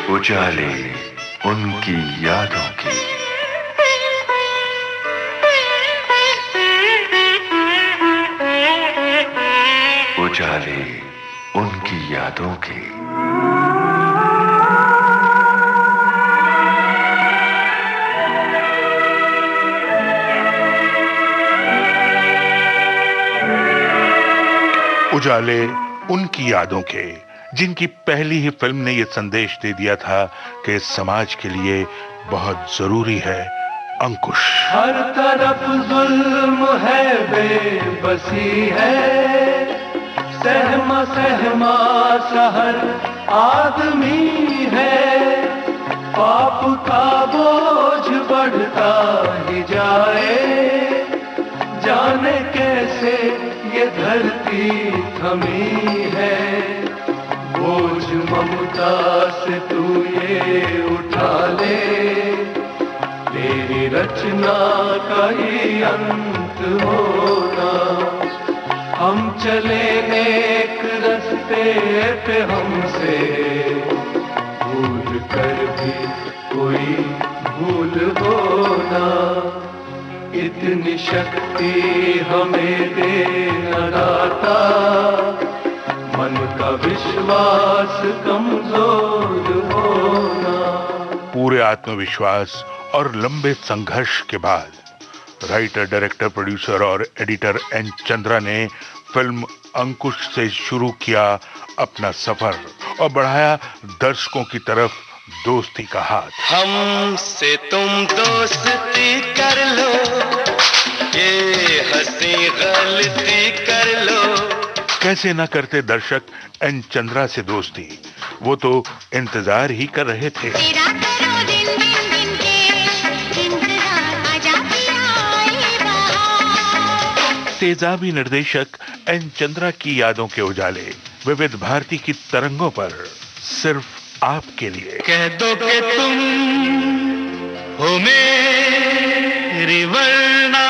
उजाले उनकी यादों की। उजाले उनकी यादों की। उजाले उनकी यादों के, जिनकी पहली ही फिल्म ने यह संदेश दे दिया था कि समाज के लिए बहुत जरूरी है अंकुश। हर तरफ जुल्म है, बेबसी है, सहमा सहमा शहर आदमी है। पाप का बोझ बढ़ता ही जाए, जाने कैसे ये धरती थमी है। बोझ ममता से तू ये उठा ले, तेरी रचना का ही अंत होना। हम चले एक रास्ते पे, हमसे भूल कर भी कोई भूल होना। इतनी शक्ति हमें देना दाता, मन का विश्वास कमजोर होना। पूरे आत्मविश्वास और लंबे संघर्ष के बाद राइटर, डायरेक्टर, प्रोड्यूसर और एडिटर एन चंद्रा ने फिल्म अंकुश से शुरू किया अपना सफर और बढ़ाया दर्शकों की तरफ दोस्ती का हाथ। हमसे तुम दोस्ती कर लो, ये हंसी गलती कर लो। कैसे न करते दर्शक एन चंद्रा से दोस्ती, वो तो इंतजार ही कर रहे थे। तेरा करो दिन दिन दिन के इंतजार, आजा पिया आए बहार। तेजाबी निर्देशक एन चंद्रा की यादों के उजाले विविध भारती की तरंगों पर, सिर्फ आपके लिए। कह दो कि तुम हो मेरी, वरना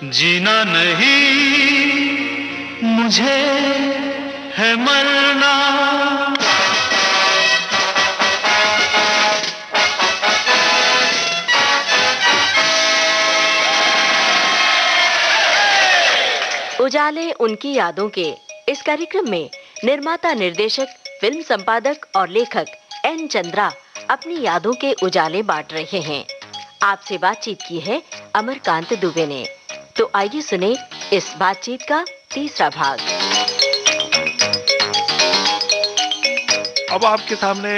जीना नहीं मुझे है मरना। उजाले उनकी यादों के इस कार्यक्रम में निर्माता, निर्देशक, फिल्म संपादक और लेखक एन चंद्रा अपनी यादों के उजाले बांट रहे हैं। आपसे बातचीत की है अमरकांत दुबे ने। तो आइए सुने इस बातचीत का तीसरा भाग। अब आपके सामने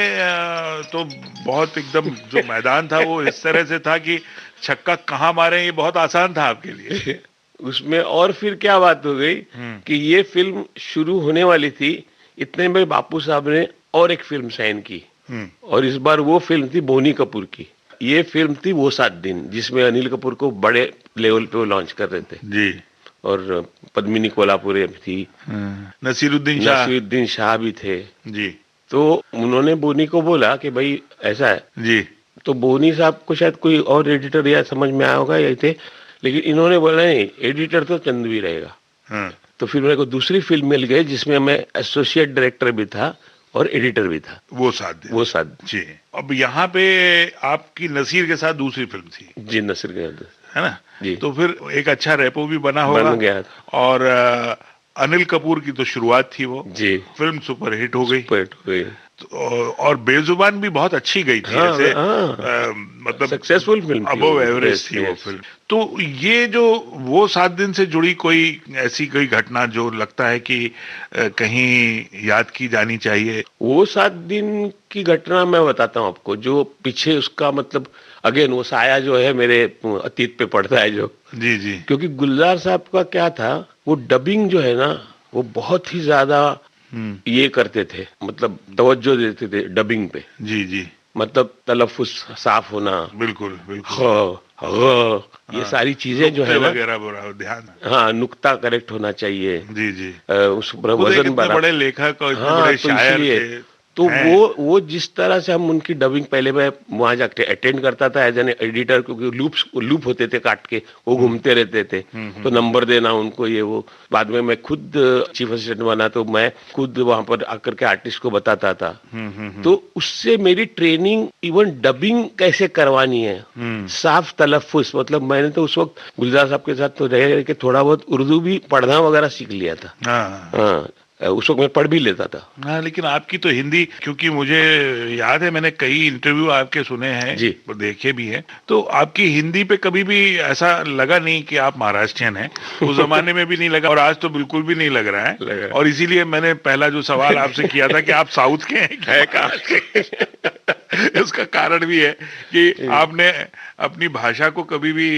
तो बहुत एकदम जो मैदान था वो इस तरह से था कि छक्का कहाँ मारे ये बहुत आसान था आपके लिए। उसमें और फिर क्या बात हो गई कि ये फिल्म शुरू होने वाली थी, इतने में बापू साहब ने और एक फिल्म साइन की, और इस बार वो फिल्म थी बोनी कपूर की। ये फिल्म थी वो 7 दिन, जिसमें अनिल कपूर को बड़े लेवल पे वो लॉन्च कर रहे थे जी, और पद्मिनी कोल्हापुरे थी, नसीरुद्दीन शाह भी थे जी। तो उन्होंने बोनी को बोला कि भाई ऐसा है जी, तो बोनी साहब को शायद कोई और एडिटर या समझ में आया होगा यही थे, लेकिन इन्होंने बोला नहीं, एडिटर तो चंदू ही रहेगा। तो फिर मेरे को दूसरी फिल्म मिल गई जिसमें मैं एसोसिएट डायरेक्टर भी था और एडिटर भी था, वो 7 दिन जी। अब यहाँ पे आपकी नसीर के साथ दूसरी फिल्म थी जी, नसीर के साथ, है ना जी। तो फिर एक अच्छा रेपो भी बना होगा, बन गया था। और अनिल कपूर की तो शुरुआत थी वो जी, फिल्म सुपरहिट हो गई। और बेजुबान भी बहुत अच्छी गई थी। ऐसे मतलब सक्सेसफुल फिल्म, अबव एवरेज थी वो फिल्म। तो ये जो वो 7 दिन से जुड़ी कोई ऐसी कोई घटना जो लगता है कि कहीं याद की जानी चाहिए? वो 7 दिन की घटना मैं बताता हूँ आपको, जो पीछे उसका मतलब अगेन वो साया जो है मेरे अतीत पे पड़ता है जो। जी जी। क्योंकि गुलजार साहब का क्या था, वो डबिंग जो है ना वो बहुत ही ज्यादा ये करते थे, मतलब तवज्जो देते थे डबिंग पे। जी जी। मतलब तलफ्फुज साफ होना, बिल्कुल बिल्कुल, ये सारी चीजें जो है ना, वगैरह ध्यान, हाँ, नुक्ता करेक्ट होना चाहिए। जी जी। उस पर वजन बड़े लेखक और बड़े शायर थे, तो वो जिस तरह से हम उनकी डबिंग, पहले मैं वहां जाके अटेंड करता था एज एन एडिटर, क्योंकि लूप होते थे काट के, वो घूमते रहते थे, तो नंबर देना उनको, ये वो। बाद में मैं खुद चीफ असिस्टेंट बना, तो मैं खुद वहां पर आकर के आर्टिस्ट को बताता था। तो उससे मेरी ट्रेनिंग, इवन डबिंग कैसे करवानी है, साफ तलफ्फुज, मतलब मैंने तो उस वक्त गुलजार साहब के साथ तो रह के थोड़ा बहुत उर्दू भी पढ़ना वगैरह सीख लिया था। हाँ, उस वक्त मैं पढ़ भी लेता था। हाँ, लेकिन आपकी तो हिंदी, क्योंकि मुझे याद है मैंने कई इंटरव्यू आपके सुने हैं जी, और देखे भी हैं, तो आपकी हिंदी पे कभी भी ऐसा लगा नहीं कि आप महाराष्ट्रियन हैं? उस जमाने में भी नहीं लगा और आज तो बिल्कुल भी नहीं लग रहा है। और इसीलिए मैंने पहला जो सवाल आपसे किया था कि आप साउथ के हैं कहाँ के? उसका कारण भी है कि आपने अपनी भाषा को कभी भी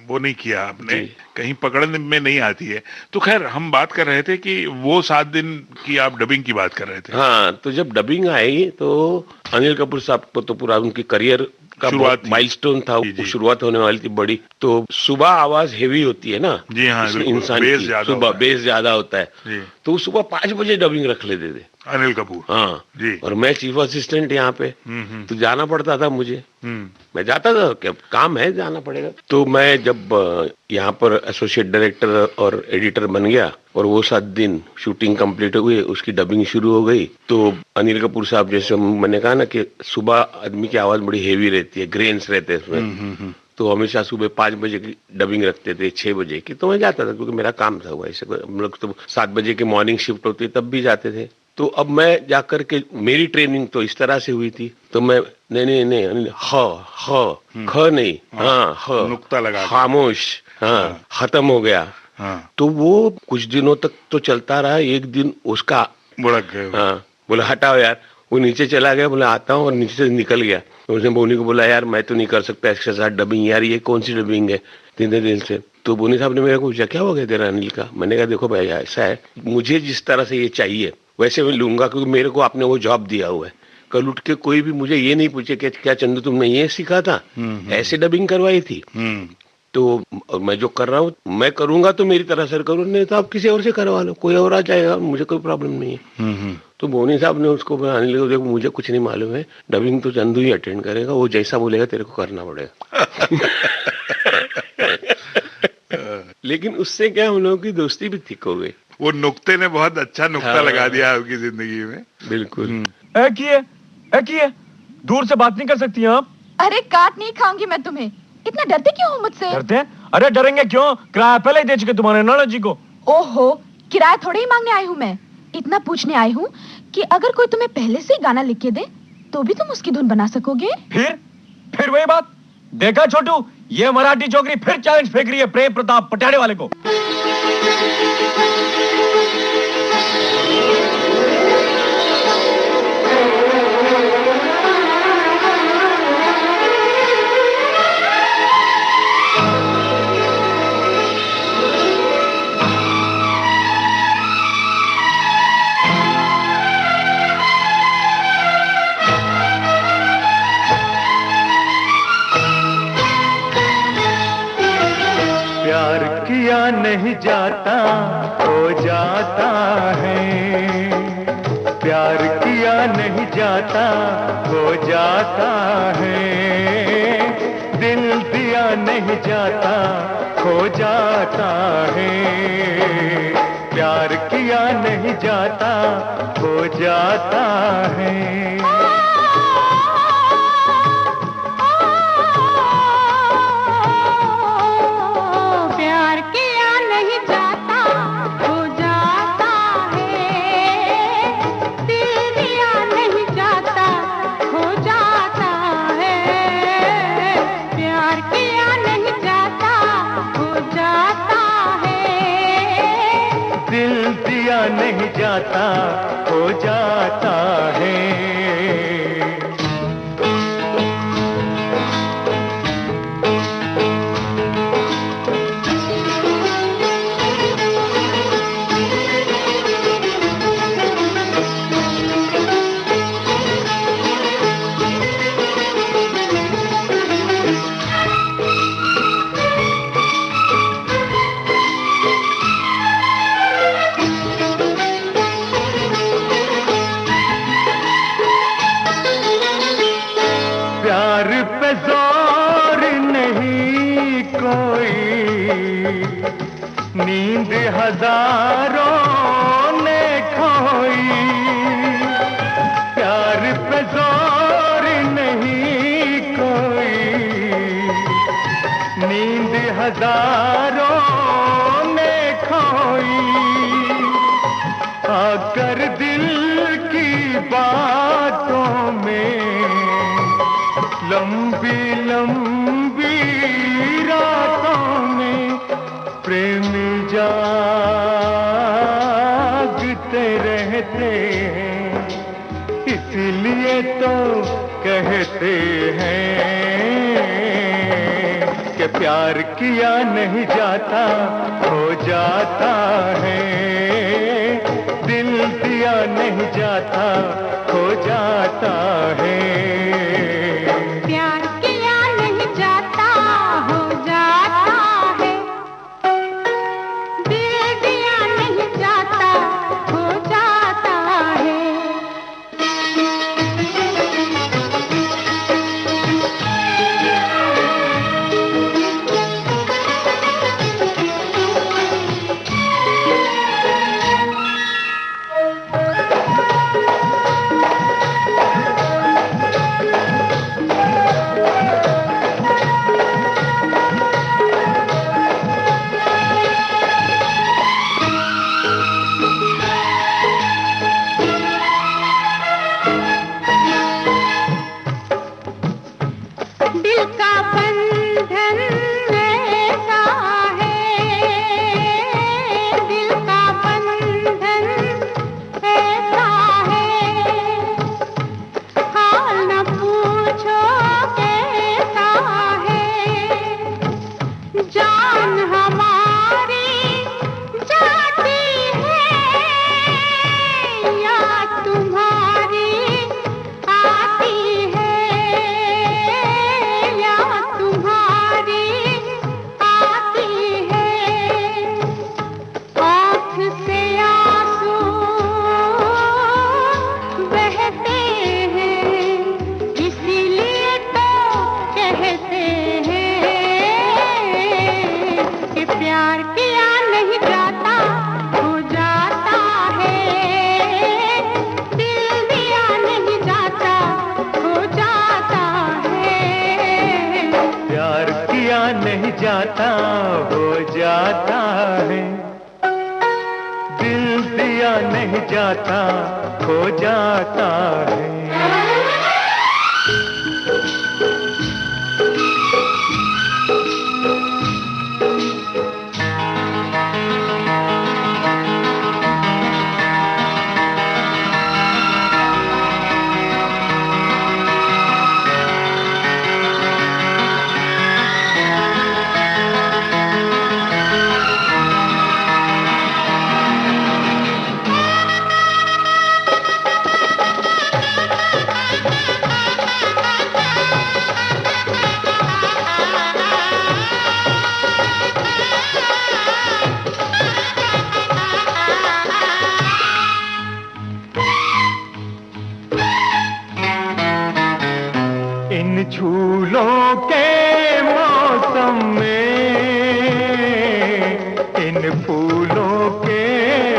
वो नहीं किया, आपने कहीं पकड़ने में नहीं आती है। तो खैर, हम बात कर रहे थे कि वो 7 दिन की आप डबिंग की बात कर रहे थे। हाँ, तो जब डबिंग आई तो अनिल कपूर साहब को तो पूरा उनकी करियर का बहुत माइलस्टोन था, शुरुआत होने वाली थी बड़ी। तो सुबह आवाज हेवी होती है ना, जी हाँ, इंसान की सुबह बेस ज्यादा होता है, तो सुबह 5 बजे डबिंग रख लेते थे अनिल कपूर। हाँ जी। और मैं चीफ असिस्टेंट यहाँ पे, तो जाना पड़ता था मुझे। मैं जाता था, क्या काम है, जाना पड़ेगा। तो मैं जब यहाँ पर एसोसिएट डायरेक्टर और एडिटर बन गया और वो 7 दिन शूटिंग कंप्लीट हो गई, उसकी डबिंग शुरू हो गई, तो अनिल कपूर साहब, जैसे मैंने कहा ना कि सुबह आदमी की आवाज बड़ी हेवी रहती है, ग्रेन्स रहते हैं उसमें, तो हमेशा सुबह 5 बजे की डबिंग रखते थे, 6 बजे की। तो मैं जाता था क्योंकि मेरा काम था वैसे। हम लोग तो 7 बजे की मॉर्निंग शिफ्ट होती तब भी जाते थे। तो अब मैं जाकर के, मेरी ट्रेनिंग तो इस तरह से हुई थी, तो मैं नहीं ख नहीं, हाँ नुक्ता लगा, खामोश, हाँ खत्म हो गया। तो वो कुछ दिनों तक तो चलता रहा। एक दिन उसका भड़क गए, हाँ, बोला हटाओ यार, वो नीचे चला गया, बोला आता हूँ, और नीचे से निकल गया। तो उसने बोनी को बोला, यार मैं तो नहीं कर सकता इसके साथ डबिंग, यार ये कौन सी डबिंग है इतने दिन से। तो बोनी साहब ने मेरे को पूछा, क्या हो गया तेरा अनिल का? मैंने कहा देखो भाई, ऐसा है, मुझे जिस तरह से ये चाहिए वैसे मैं लूंगा, क्योंकि मेरे को आपने वो जॉब दिया हुआ है। कल उठ के कोई भी मुझे ये नहीं पूछे कि क्या चंदू तुमने ये सीखा था, ऐसे डबिंग करवाई थी। तो मैं जो कर रहा हूँ मैं करूंगा तो मेरी तरह से करूँ, नहीं तो आप किसी और से करवा लो, कोई और आ जाएगा, मुझे कोई प्रॉब्लम नहीं है। तो बोनी साहब ने उसको अनिल को, देखो मुझे कुछ नहीं मालूम है, डबिंग तो चंदू ही अटेंड करेगा, वो जैसा बोलेगा तेरे को करना पड़ेगा। लेकिन उससे क्या, हम लोगों की दोस्ती भी ठीक हो गई। वो नुक्ते ने बहुत अच्छा नुक्ता लगा दिया आपकी जिंदगी में। बिल्कुल। किए दूर से बात नहीं कर सकती आप? अरे काट नहीं खाऊंगी मैं तुम्हें, इतना डरते क्यों हो मुझसे? डरते हैं? अरे डरेंगे क्यों, किराया पहले ही दे चुके तुम्हारे नाना जी को। ओहो, किराया थोड़ी ही मांगने आई हूँ मैं, इतना पूछने आई हूँ कि अगर कोई तुम्हें पहले से ही गाना लिख के दे तो भी तुम उसकी धुन बना सकोगे? फिर वही बात, देखा छोटू, ये मराठी छोकरी फिर चैलेंज फेंक रही है प्रेम प्रताप पटियाले वाले को। प्यार किया नहीं जाता हो जाता है, प्यार किया नहीं जाता हो जाता है, दिल दिया नहीं जाता हो जाता है, प्यार किया नहीं जाता हो जाता है। नहीं जाता हो जाता है। कोई, नींद हजारों ने खोई, प्यार पे जोर नहीं कोई, नींद हजारों ने खोई, आकर दिल की बातों में लंबी लंबी रातों में प्रेमी जागते रहते हैं, इसलिए तो कहते हैं कि प्यार किया नहीं जाता हो जाता है, दिल दिया नहीं जाता हो जाता है। प्यार किया नहीं जाता हो जाता है, दिल दिया नहीं जाता हो जाता है। दिल का बंधन ऐसा है, दिल का बंधन ऐसा है, हाल न पूछो कैसा है, जान हमारी जाती है या तुम्हारी आती है, या तुम्हारी आती है, आँख से आंसू बहते हैं, इसीलिए तो कहते हैं कि प्यार किया नहीं जाता हो जाता है, दिल दिया नहीं जाता हो जाता है। प्यार किया नहीं जाता हो जाता है, दिल दिया नहीं जाता हो जाता है। इन झूलों के मौसम में, इन फूलों के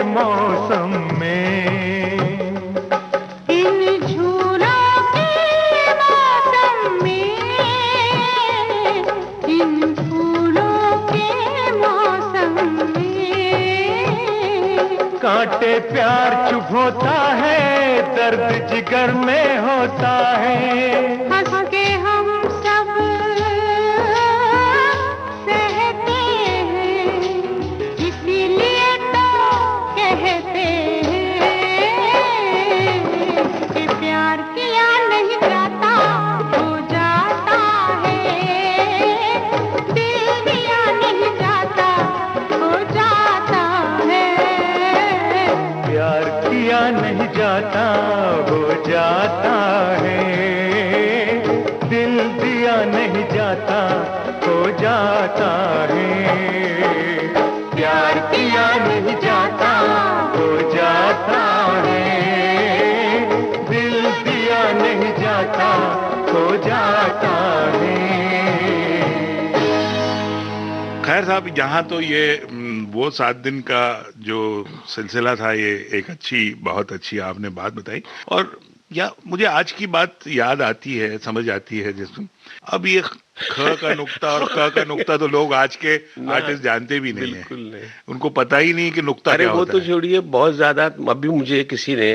मौसम में, इन झूलों के मौसम में, इन फूलों के मौसम में, कांटे प्यार चुभोता है, दर्द जिगर में होता है, हंस के हम सब सहते हैं, इसीलिए तो कहते हैं कि प्यार किया नहीं जाता हो जाता है, दिल दिया नहीं जाता हो जाता है। प्यार किया नहीं जाता हो जाता है, दिल दिया नहीं जाता हो जाता है। प्यार किया नहीं जाता हो जाता है, दिल दिया नहीं जाता हो जाता है। साहब, यहाँ तो ये वो 7 दिन का जो सिलसिला था, ये एक बहुत अच्छी आपने बात बताई। और या मुझे आज की बात याद आती है, समझ आती है, जैसे अब ये ख का नुक्ता और क का नुक्ता तो लोग आज के आर्टिस्ट जानते भी नहीं है, नहीं। उनको पता ही नहीं कि नुक्ता क्या होता है। वो तो छोड़िए, बहुत ज्यादा। अभी मुझे किसी ने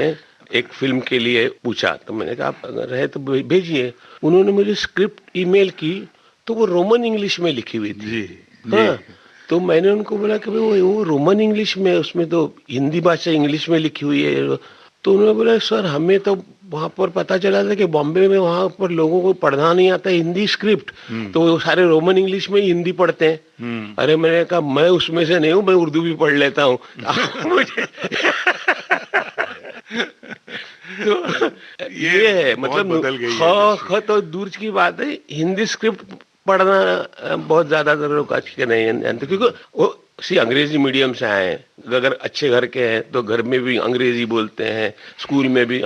एक फिल्म के लिए पूछा, तो मैंने कहा आप अगर है तो भेजिए। उन्होंने मुझे स्क्रिप्ट ईमेल की, तो वो रोमन इंग्लिश में लिखी हुई थी। हाँ, तो मैंने उनको बोला कि भाई वो रोमन इंग्लिश में, उसमें तो हिंदी भाषा इंग्लिश में लिखी हुई है। तो उन्होंने बोला सर हमें तो वहां पर पता चला था कि बॉम्बे में वहां पर लोगों को पढ़ना नहीं आता हिंदी स्क्रिप्ट, तो वो सारे रोमन इंग्लिश में हिंदी पढ़ते हैं। अरे मैंने कहा मैं उसमें से नहीं हूँ, मैं उर्दू भी पढ़ लेता हूँ। मुझे तो ये है, मतलब तो दूर की बात है, हिंदी स्क्रिप्ट पढ़ना बहुत ज्यादातर लोग आज के नहीं जानते, क्योंकि वो अंग्रेजी मीडियम से आए हैं। अगर अच्छे घर के हैं तो घर में भी अंग्रेजी बोलते हैं, स्कूल में भी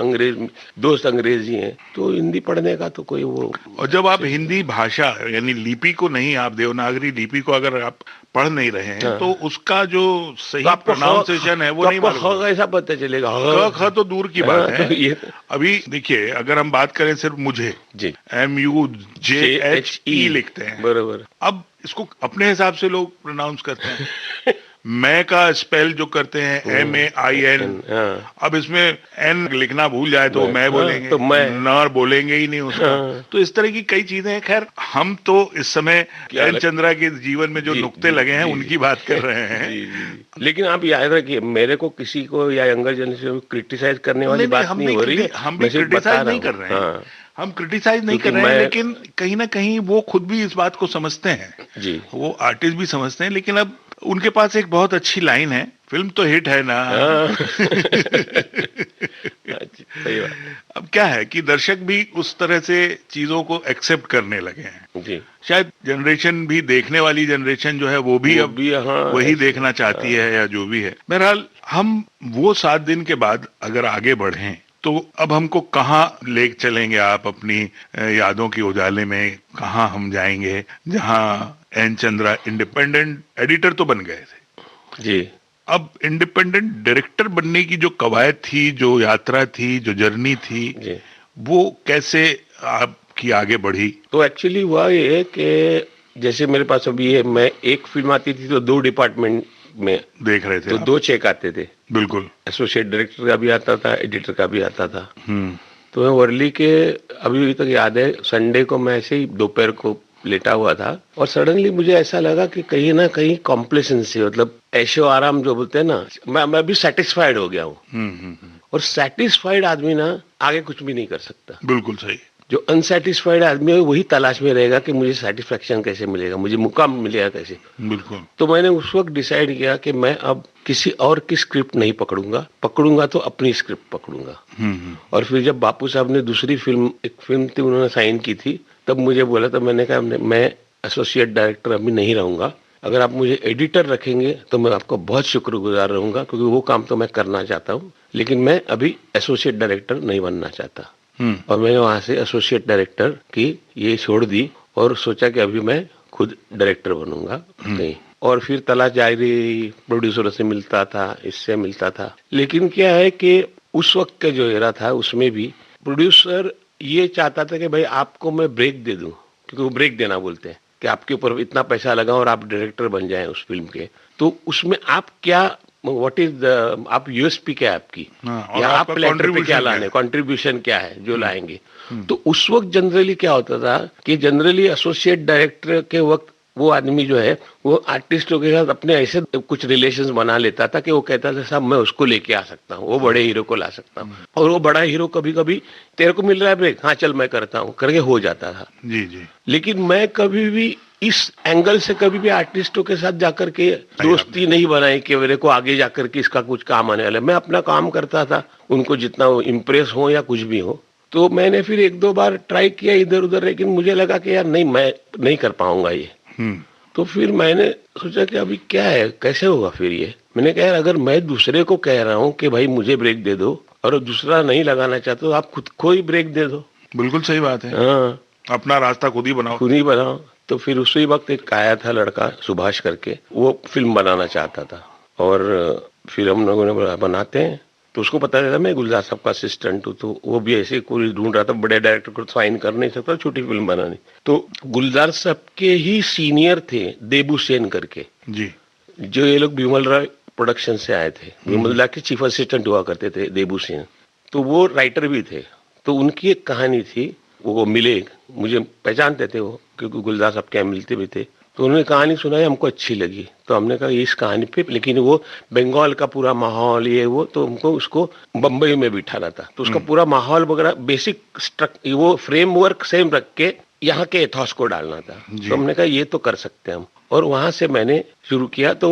दोस्त अंग्रेजी हैं, तो हिंदी पढ़ने का तो कोई वो। और जब आप हिंदी भाषा यानी लिपि को नहीं, आप देवनागरी लिपि को अगर आप पढ़ नहीं रहे हैं, तो उसका जो सही प्रोनाउंसिएशन है वो नहीं मालूम, कैसा पता चलेगा? ख तो दूर की बात है। अभी देखिए, अगर हम बात करें सिर्फ मुझे, MUJHE लिखते हैं, बराबर। अब इसको अपने हिसाब से लोग प्रोनाउंस करते हैं। मैं का स्पेल जो करते हैं MAIN, अब इसमें N लिखना भूल जाए तो मैं बोलेंगे, तो मैं न बोलेंगे ही नहीं उसका। तो इस तरह की कई चीजें हैं। खैर, हम तो इस समय एन चंद्रा के जीवन में जो नुक्ते लगे हैं उनकी बात कर रहे हैं। लेकिन आप याद रखिए, मेरे को किसी को या यंगर जनरेशन को क्रिटिसाइज करने वाली बात नहीं हो रही है। हम भी क्रिटिसाइज नहीं कर रहे हैं, हम क्रिटिसाइज नहीं कर रहे हैं, लेकिन कहीं ना कहीं वो खुद भी इस बात को समझते हैं जी, वो आर्टिस्ट भी समझते हैं। लेकिन अब उनके पास एक बहुत अच्छी लाइन है, फिल्म तो हिट है ना। सही बात। अब क्या है कि दर्शक भी उस तरह से चीजों को एक्सेप्ट करने लगे हैं जी। शायद जनरेशन भी, देखने वाली जनरेशन जो है वो भी अब वही देखना चाहती है, या जो भी है। बहरहाल, हम वो 7 दिन के बाद अगर आगे बढ़ें तो अब हमको कहाँ ले चलेंगे आप अपनी यादों की उजाले में? कहाँ हम जाएंगे जहाँ एन चंद्रा इंडिपेंडेंट एडिटर तो बन गए थे जी, अब इंडिपेंडेंट डायरेक्टर बनने की जो कवायद थी, जो यात्रा थी, जो जर्नी थी जी, वो कैसे आपकी आगे बढ़ी? तो एक्चुअली हुआ ये कि जैसे मेरे पास अभी है, मैं एक फिल्म आती थी तो 2 डिपार्टमेंट में देख रहे थे, तो 2 चेक आते थे। बिल्कुल, एसोसिएट डायरेक्टर का भी आता था, एडिटर का भी आता था। तो मैं वर्ली के, अभी तक याद है, संडे को मैं ऐसे ही दोपहर को लेटा हुआ था और सडनली मुझे ऐसा लगा कि कहीं ना कहीं कॉम्प्लेसेंसी, मतलब ऐशो आराम जो बोलते हैं ना, मैं भी सेटिस्फाइड हो गया हूँ। और सेटिस्फाइड आदमी ना आगे कुछ भी नहीं कर सकता। बिल्कुल सही। जो अनसेटिस्फाइड आदमी है वही तलाश में रहेगा कि मुझे सेटिस्फेक्शन कैसे मिलेगा, मुझे मुकाम मिलेगा कैसे। बिल्कुल। तो मैंने उस वक्त डिसाइड किया कि मैं अब किसी और की स्क्रिप्ट नहीं पकड़ूंगा तो अपनी स्क्रिप्ट पकड़ूंगा। और फिर जब बापू साहब ने दूसरी फिल्म, एक फिल्म थी उन्होंने साइन की थी, तब मुझे बोला, तो मैंने कहा मैं एसोसिएट डायरेक्टर अभी नहीं रहूंगा, अगर आप मुझे एडिटर रखेंगे तो मैं आपको बहुत शुक्रगुजार रहूंगा, क्योंकि वो काम तो मैं करना चाहता हूँ, लेकिन मैं अभी एसोसिएट डायरेक्टर नहीं बनना चाहता। और मैंने वहां से एसोसिएट डायरेक्टर की ये छोड़ दी और सोचा कि अभी मैं खुद डायरेक्टर बनूंगा कहीं। और फिर तलाश जारी, प्रोड्यूसरों से मिलता था, इससे मिलता था। लेकिन क्या है कि उस वक्त का जो एरा था उसमें भी प्रोड्यूसर ये चाहता था कि भाई आपको मैं ब्रेक दे दूं, क्योंकि वो ब्रेक देना बोलते हैं कि आपके ऊपर इतना पैसा लगा और आप डायरेक्टर बन जाएं उस फिल्म के, तो उसमें आप क्या, व्हाट इज द, आप यूएसपी क्या है आपकी, या आप प्लेटर पे क्या लाने, कंट्रीब्यूशन क्या है जो लाएंगे। तो उस वक्त जनरली क्या होता था कि जनरली एसोसिएट डायरेक्टर के वक्त वो आदमी जो है वो आर्टिस्टों के साथ अपने ऐसे कुछ रिलेशंस बना लेता था कि वो कहता था साहब मैं उसको लेके आ सकता हूँ, वो बड़े हीरो को ला सकता हूँ। और वो बड़ा हीरो कभी कभी तेरे को मिल रहा है ब्रेक, हाँ चल मैं करता हूँ करके हो जाता था जी जी। लेकिन मैं कभी भी इस एंगल से कभी भी आर्टिस्टों के साथ जाकर के दोस्ती नहीं बनाई कि मेरे को आगे जाकर के इसका कुछ काम आने वाला है। मैं अपना काम करता था, उनको जितना इम्प्रेस हो या कुछ भी हो। तो मैंने फिर 1-2 बार ट्राई किया इधर उधर, लेकिन मुझे लगा कि यार नहीं, मैं नहीं कर पाऊंगा ये। तो फिर मैंने सोचा कि अभी क्या है, कैसे होगा फिर ये। मैंने कहा यार अगर मैं दूसरे को कह रहा हूँ कि भाई मुझे ब्रेक दे दो और दूसरा नहीं लगाना चाहते तो आप खुद को ही ब्रेक दे दो। बिल्कुल सही बात है। हाँ, अपना रास्ता खुद ही बनाओ। तो फिर उसी वक्त एक आया था लड़का सुभाष करके, वो फिल्म बनाना चाहता था और फिर हम लोगों ने बोला बनाते हैं। तो उसको पता चला मैं गुलजार साहब का असिस्टेंट हूँ, तो वो भी ऐसे कोई ढूंढ रहा था, बड़े डायरेक्टर को साइन कर नहीं सकता, छोटी फिल्म बनानी। तो गुलजार साहब के ही सीनियर थे देबू सेन करके जी, जो ये लोग विमल राय प्रोडक्शन से आए थे, विमल राय के चीफ असिस्टेंट हुआ करते थे देबू सेन, तो वो राइटर भी थे। तो उनकी एक कहानी थी, वो मिले, मुझे पहचानते थे वो क्योंकि गुलजार साहब के यहाँ मिलते भी थे। तो उन्होंने कहानी सुनाई, हमको अच्छी लगी, तो हमने कहा इस कहानी पे, लेकिन वो बंगाल का पूरा माहौल ये वो, तो हमको उसको बम्बई में बिठाना था। तो उसका पूरा माहौल वगैरह बेसिक वो फ्रेमवर्क सेम रख के यहाँ के एथॉस को डालना था। तो हमने कहा ये तो कर सकते हैं हम, और वहां से मैंने शुरू किया। तो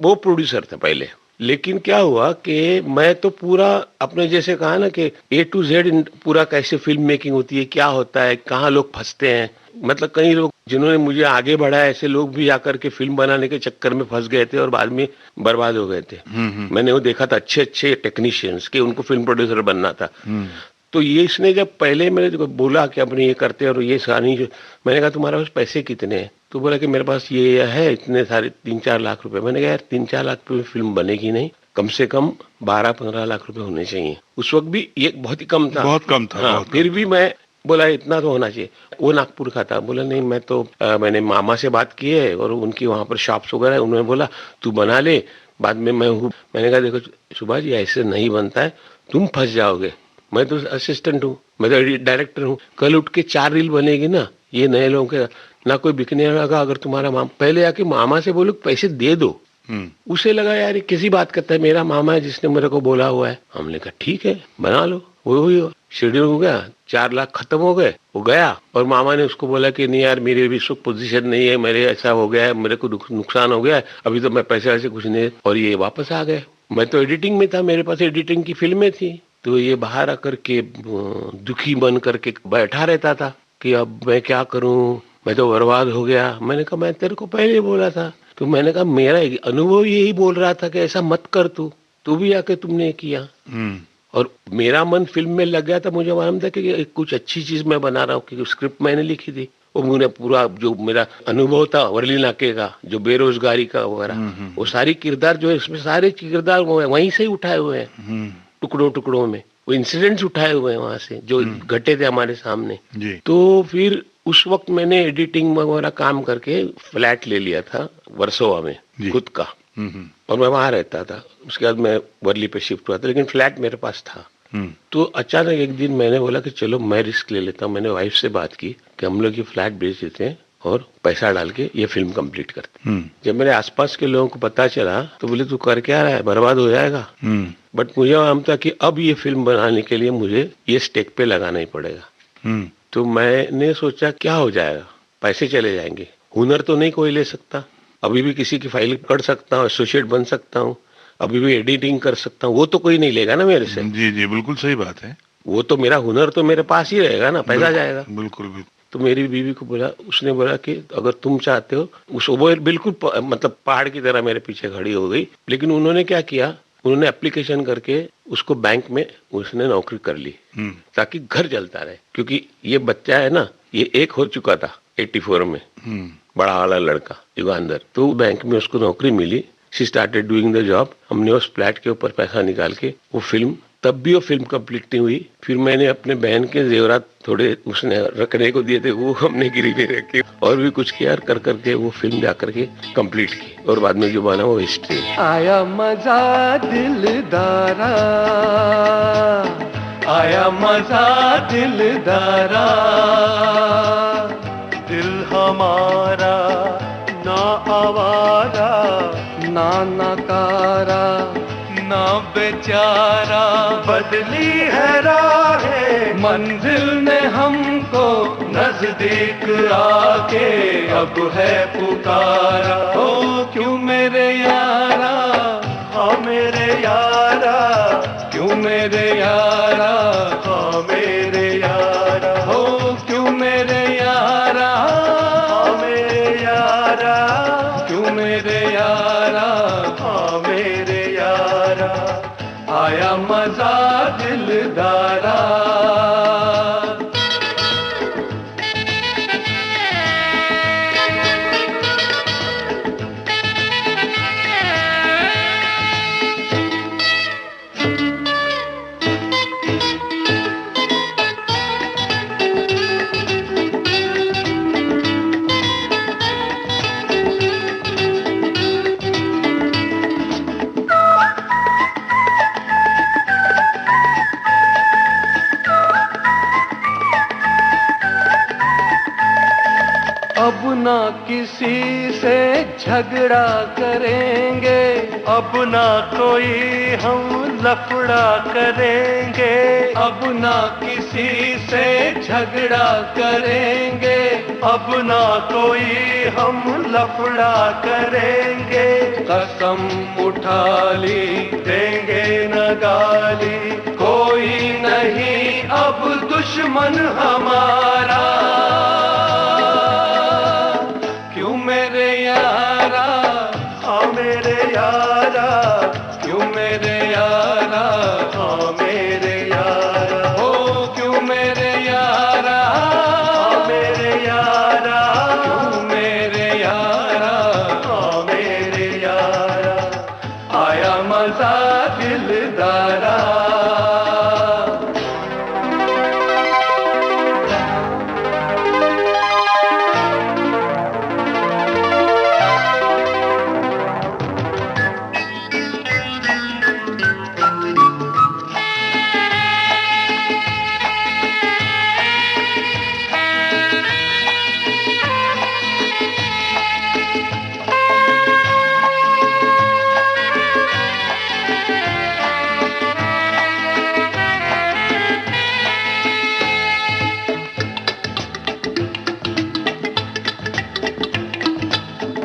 वो प्रोड्यूसर थे पहले, लेकिन क्या हुआ कि मैं तो पूरा अपने जैसे कहा ना कि A to Z पूरा कैसे फिल्म मेकिंग होती है, क्या होता है, कहाँ लोग फंसते हैं, मतलब कई लोग जिन्होंने मुझे आगे बढ़ाया ऐसे लोग भी आकर के फिल्म बनाने के चक्कर में फंस गए थे और बाद में बर्बाद हो गए थे। मैंने वो देखा था अच्छे अच्छे टेक्नीशियंस के, उनको फिल्म प्रोड्यूसर बनना था। तो ये इसने जब पहले मेरे को बोला कि अपने ये करते हैं और ये कहानी, मैंने कहा तुम्हारे पास पैसे कितने हैं? तो बोला कि मेरे पास ये है इतने सारे 3-4 लाख रुपए। मैंने कहा यार 3-4 लाख रुपए में फिल्म बनेगी नहीं, कम से कम 12-15 लाख रुपए होने चाहिए। उस वक्त भी ये बहुत ही कम था, बहुत कम था। हाँ, फिर भी मैं बोला इतना तो होना चाहिए। वो नागपुर का था, बोला नहीं मैं तो मैंने मामा से बात की है और उनकी वहां पर शॉप्स वगैरह है, उन्होंने बोला तू बना ले, बाद में मैं हूँ। मैंने कहा देखो सुभाष जी ऐसे नहीं बनता है, तुम फंस जाओगे, मैं तो असिस्टेंट हूँ, मैं तो डायरेक्टर हूँ, कल उठ के 4 रील बनेगी ना, ये नए लोगों के ना कोई बिकने लगा। अगर तुम्हारा मामा, पहले आके मामा से बोलो पैसे दे दो। उसे लगा यार ये किसी बात करता है, मेरा मामा है जिसने मेरे को बोला हुआ है। हमने कहा ठीक है बना लो। वो शेड्यूल हो गया, 4 लाख खत्म हो गए, वो गया। और मामा ने उसको बोला कि नहीं यार मेरी भी सुख पोजीशन नहीं है, मेरे ऐसा हो गया है, मेरे को नुकसान हो गया है, अभी तो मैं पैसे वैसे कुछ नहीं। और ये वापस आ गए। मैं तो एडिटिंग में था, मेरे पास एडिटिंग की फिल्में थी। तो ये बाहर आकर के दुखी बन करके बैठा रहता था कि अब मैं क्या करूं, मैं तो बर्बाद हो गया। मैंने कहा मैं तेरे को पहले बोला था। तो मैंने कहा मेरा अनुभव यही बोल रहा था कि ऐसा मत कर, तू भी आके तुमने किया। और मेरा मन फिल्म में लग गया था, मुझे मालूम था कि कुछ अच्छी चीज मैं बना रहा हूँ, क्योंकि स्क्रिप्ट मैंने लिखी थी। वो मुझे पूरा जो मेरा अनुभव था वर्ली नाके का, जो बेरोजगारी का वगैरह, वो सारी किरदार जो है इसमें सारे किरदार वहीं से ही उठाए हुए हैं, टुकड़ों टुकड़ों में वो इंसिडेंट्स उठाए हुए हैं वहां से जो घटे थे हमारे सामने। तो फिर उस वक्त मैंने एडिटिंग वगैरह काम करके फ्लैट ले लिया था वर्सोवा में खुद का, और मैं वहां रहता था। उसके बाद मैं वर्ली पे शिफ्ट हुआ था, लेकिन फ्लैट मेरे पास था। तो अचानक एक दिन मैंने बोला कि चलो मैं रिस्क ले लेता हूँ। मैंने वाइफ से बात की कि हम लोग ये फ्लैट बेच देते हैं और पैसा डाल के ये फिल्म कंप्लीट करते हैं। जब मेरे आसपास के लोगों को पता चला तो बोले तू कर क्या रहा है, बर्बाद हो जाएगा। बट मुझे मालूम था कि अब ये फिल्म बनाने के लिए मुझे ये स्टेक पे लगाना ही पड़ेगा। तो मैंने सोचा क्या हो जाएगा, पैसे चले जाएंगे, हुनर तो नहीं कोई ले सकता, अभी भी किसी की फाइल कर सकता हूँ, एसोसिएट बन सकता हूँ, अभी भी एडिटिंग कर सकता हूँ, वो तो कोई नहीं लेगा ना मेरे से। जी जी बिल्कुल सही बात है। वो तो मेरा हुनर तो मेरे पास ही रहेगा ना, पैसा जाएगा। बिल्कुल। तो मेरी बीवी को बोला, उसने बोला कि अगर तुम चाहते हो, वो बिल्कुल मतलब पहाड़ की तरह मेरे पीछे खड़ी हो गई। लेकिन उन्होंने क्या किया, उन्होंने एप्लीकेशन करके उसको बैंक में उसने नौकरी कर ली ताकि घर चलता रहे। क्योंकि ये बच्चा है ना, ये एक हो चुका था 84 में, बड़ा वाला लड़का युगांधर। तो बैंक में उसको नौकरी मिली, she started doing the job. हमने उस फ्लैट के ऊपर पैसा निकाल के वो फिल्म, तब भी वो फिल्म कंप्लीट नहीं हुई। फिर मैंने अपने बहन के जेवरात थोड़े उसने रखने को दिए थे, वो हमने गिरवी रखे और भी कुछ किया, कर करके वो फिल्म जाकर के कंप्लीट की। और बाद में जो बना वो हिस्ट्री। आया मजा दिलदारा, आया मजा दिलदारा, दिल हमारा ना आवारा ना नकारा ना बेचारा, बदली है राहें मंजिल ने हमको, नजदीक आके अब है पुकारा। ओ क्यों मेरे यारा, हाँ मेरे यारा, क्यों मेरे यारा, हाँ मेरे यारा, ओ क्यों मेरे यारा, हाँ मेरे यारा, क्यों मेरे यारा, हाँ मेरे यारा, आया मजा दिलदारा। ना किसी से झगड़ा करेंगे, अब ना कोई हम लफड़ा करेंगे, अब ना किसी से झगड़ा करेंगे, अब ना कोई हम लफड़ा करेंगे। कसम उठा ली देंगे न गाली, कोई नहीं अब दुश्मन हमारा। क्यों मेरे यारा, हाँ मेरे यारा, क्यों मेरे यारा, हाँ मेरे यारा, ओ क्यों मेरे यारा, हाँ मेरे यारा, क्यों मेरे यारा, हाँ मेरे यारा, आया मजा दिलदारा।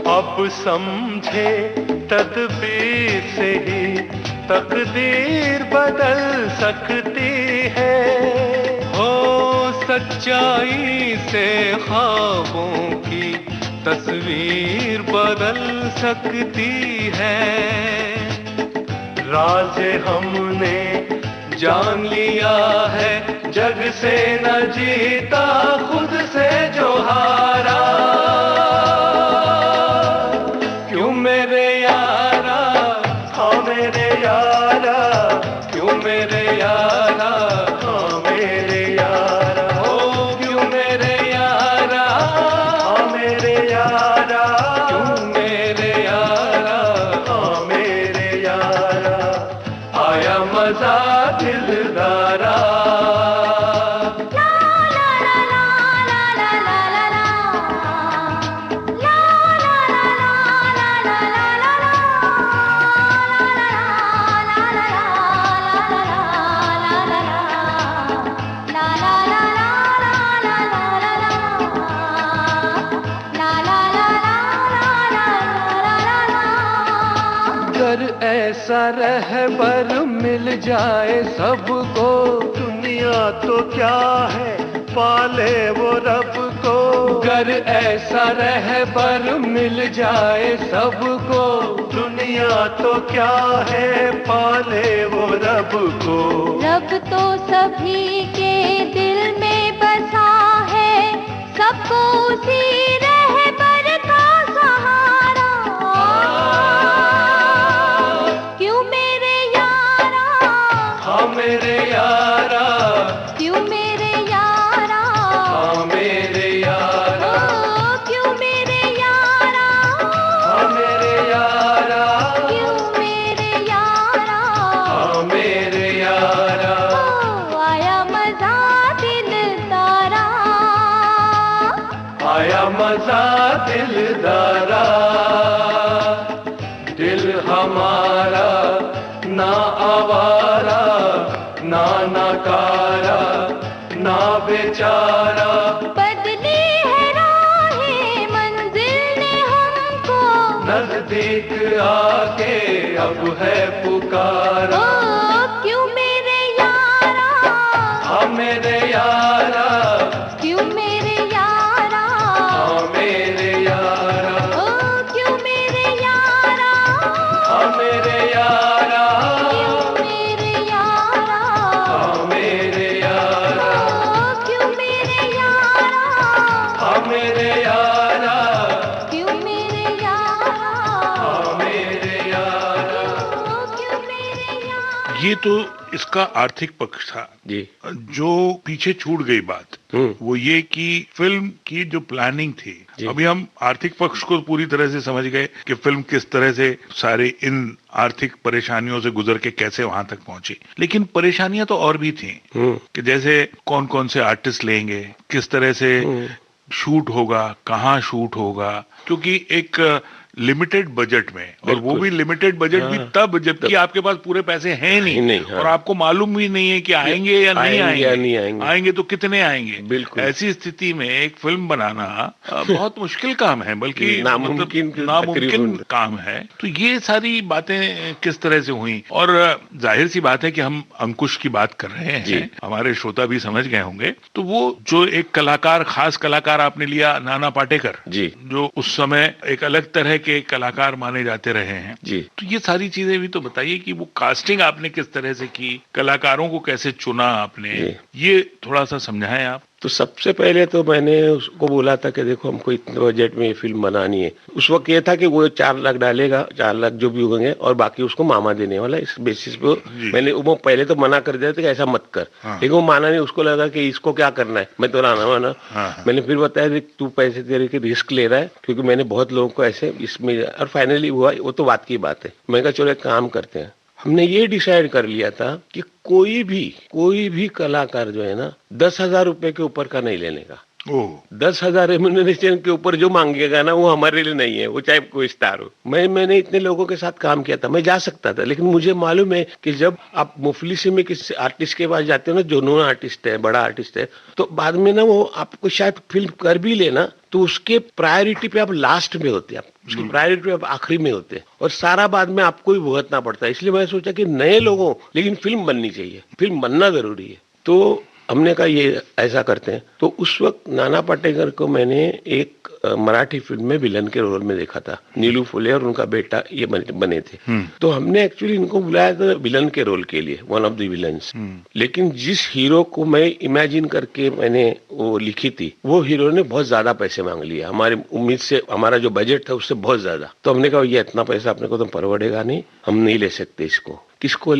अब समझे तदबीर से ही तकदीर बदल सकती है, हो सच्चाई से ख्वाबों की तस्वीर बदल सकती है। राज हमने जान लिया है, जग से न जीता खुद से जो हारा। क्यों मेरे यारा, हाँ मेरे यारा, क्यों मेरे यारा, हाँ मेरे यारा, ओ क्यों मेरे यारा, हाँ मेरे यारा, क्यों मेरे यारा, हाँ मेरे यारा, आया मजा दिलदारा। ऐसा रहबर मिल जाए सबको, दुनिया तो क्या है पाले वो रब को। अगर ऐसा रहबर मिल जाए सबको, दुनिया तो क्या है पाले वो रब को। रब तो सभी के दिल में बसा है, सबको उसी रहबर का सहारा। क्यों मेरे यारा, हाँ मेरे यारा, क्यों मेरे यारा, हाँ मेरे यारा, ओ क्यों मेरे यारा, हाँ मेरे यारा, क्यों मेरे यारा, हाँ मेरे यारा, ओ आया मजा दिलदारा, आया मजा दिलदारा। दिल हमारा ना आवारा, ना नकारा, ना बेचारा। बदली है राहें मंजिल ने हमको, नजदीक आके अब है पुकारा। ओ क्यों मेरे यारा, हाँ मेरे यारा, क्यों मेरे यारा, हाँ मेरे यारा, ओ क्यों मेरे यारा, हाँ मेरे यारा, क्यों मेरे यारा, हाँ मेरे यारा, ओ क्यों मेरे यारा, हाँ मेरे यारा, क्यों मेरे यारा, हाँ मेरे यारा। ओ क्यों मेरे यारा। ये तो इसका आर्थिक पक्ष था जी। जो पीछे छूट गई बात वो ये कि फिल्म की जो प्लानिंग थी, अभी हम आर्थिक पक्ष को पूरी तरह से समझ गए कि फिल्म किस तरह से सारे इन आर्थिक परेशानियों से गुजर के कैसे वहां तक पहुंची, लेकिन परेशानियां तो और भी थी कि जैसे कौन कौन से आर्टिस्ट लेंगे, किस तरह से शूट होगा, कहाँ शूट होगा, क्योंकि एक लिमिटेड बजट में, और वो भी लिमिटेड बजट भी तब जबकि आपके पास पूरे पैसे हैं नहीं, और आपको मालूम भी नहीं है कि आएंगे या नहीं आएंगे, आएंगे तो कितने आएंगे। बिल्कुल। ऐसी स्थिति में एक फिल्म बनाना बहुत मुश्किल काम है, बल्कि नामुमकिन काम है। तो ये सारी बातें किस तरह से हुई, और जाहिर सी बात है कि हम अंकुश की बात कर रहे हैं, हमारे श्रोता भी समझ गए होंगे। तो वो जो एक कलाकार, खास कलाकार आपने लिया, नाना पाटेकर जी, जो उस समय एक अलग तरह के कलाकार माने जाते रहे हैं जी। तो ये सारी चीजें भी तो बताइए कि वो कास्टिंग आपने किस तरह से की, कलाकारों को कैसे चुना आपने, ये थोड़ा सा समझाएं आप। तो सबसे पहले तो मैंने उसको बोला था कि देखो हमको इतने बजट में ये फिल्म बनानी है। उस वक्त ये था कि वो 4 लाख डालेगा, 4 लाख जो भी होंगे, और बाकी उसको मामा देने वाला। इस बेसिस पे मैंने वो पहले तो मना कर दिया था कि ऐसा मत कर, लेकिन वो माना नहीं। उसको लगा कि इसको क्या करना है, मैं तो लाना वाना। मैंने फिर बताया तू पैसे तेरे के रिस्क ले रहा है, क्योंकि मैंने बहुत लोगों को ऐसे इसमें, और फाइनली हुआ। वो तो बात की बात है। मैंने कहा चलो एक काम करते हैं। हमने ये डिसाइड कर लिया था कि कोई भी कलाकार जो है ना 10,000 रुपए के ऊपर का नहीं लेने का। 10,000 रेम्यूनरेशन के ऊपर जो मांगेगा ना वो हमारे लिए नहीं है, वो चाहे कोई स्टार हो। मैंने इतने लोगों के साथ काम किया था, मैं जा सकता था, लेकिन मुझे मालूम है कि जब आप मुफलिसी में किसी आर्टिस्ट के पास जाते हो ना, जो नॉन आर्टिस्ट है, बड़ा आर्टिस्ट है, तो बाद में ना वो आपको शायद फिल्म कर भी लेना, तो उसके प्रायोरिटी पे आप लास्ट में होते हैं, उसकी प्रायोरिटी पे आप आखिरी में होते हैं, और सारा बाद में आपको ही भुगतना पड़ता है। इसलिए मैं सोचा कि नए लोगों, लेकिन फिल्म बननी चाहिए, फिल्म बनना जरूरी है। तो हमने कहा ये ऐसा करते हैं। तो उस वक्त नाना पाटेकर को मैंने एक मराठी फिल्म में विलन के रोल में देखा था। नीलू फुले और उनका बेटा ये बने थे। तो हमने एक्चुअली इनको बुलाया था विलन के रोल के लिए, वन ऑफ द विलन्स। लेकिन जिस हीरो को मैं इमेजिन करके मैंने वो लिखी थी, वो हीरो ने बहुत ज्यादा पैसे मांग लिया, हमारी उम्मीद से, हमारा जो बजट था उससे बहुत ज्यादा। तो हमने कहा ये इतना पैसा अपने को तो परवड़ेगा नहीं, हम नहीं ले सकते इसको, किसको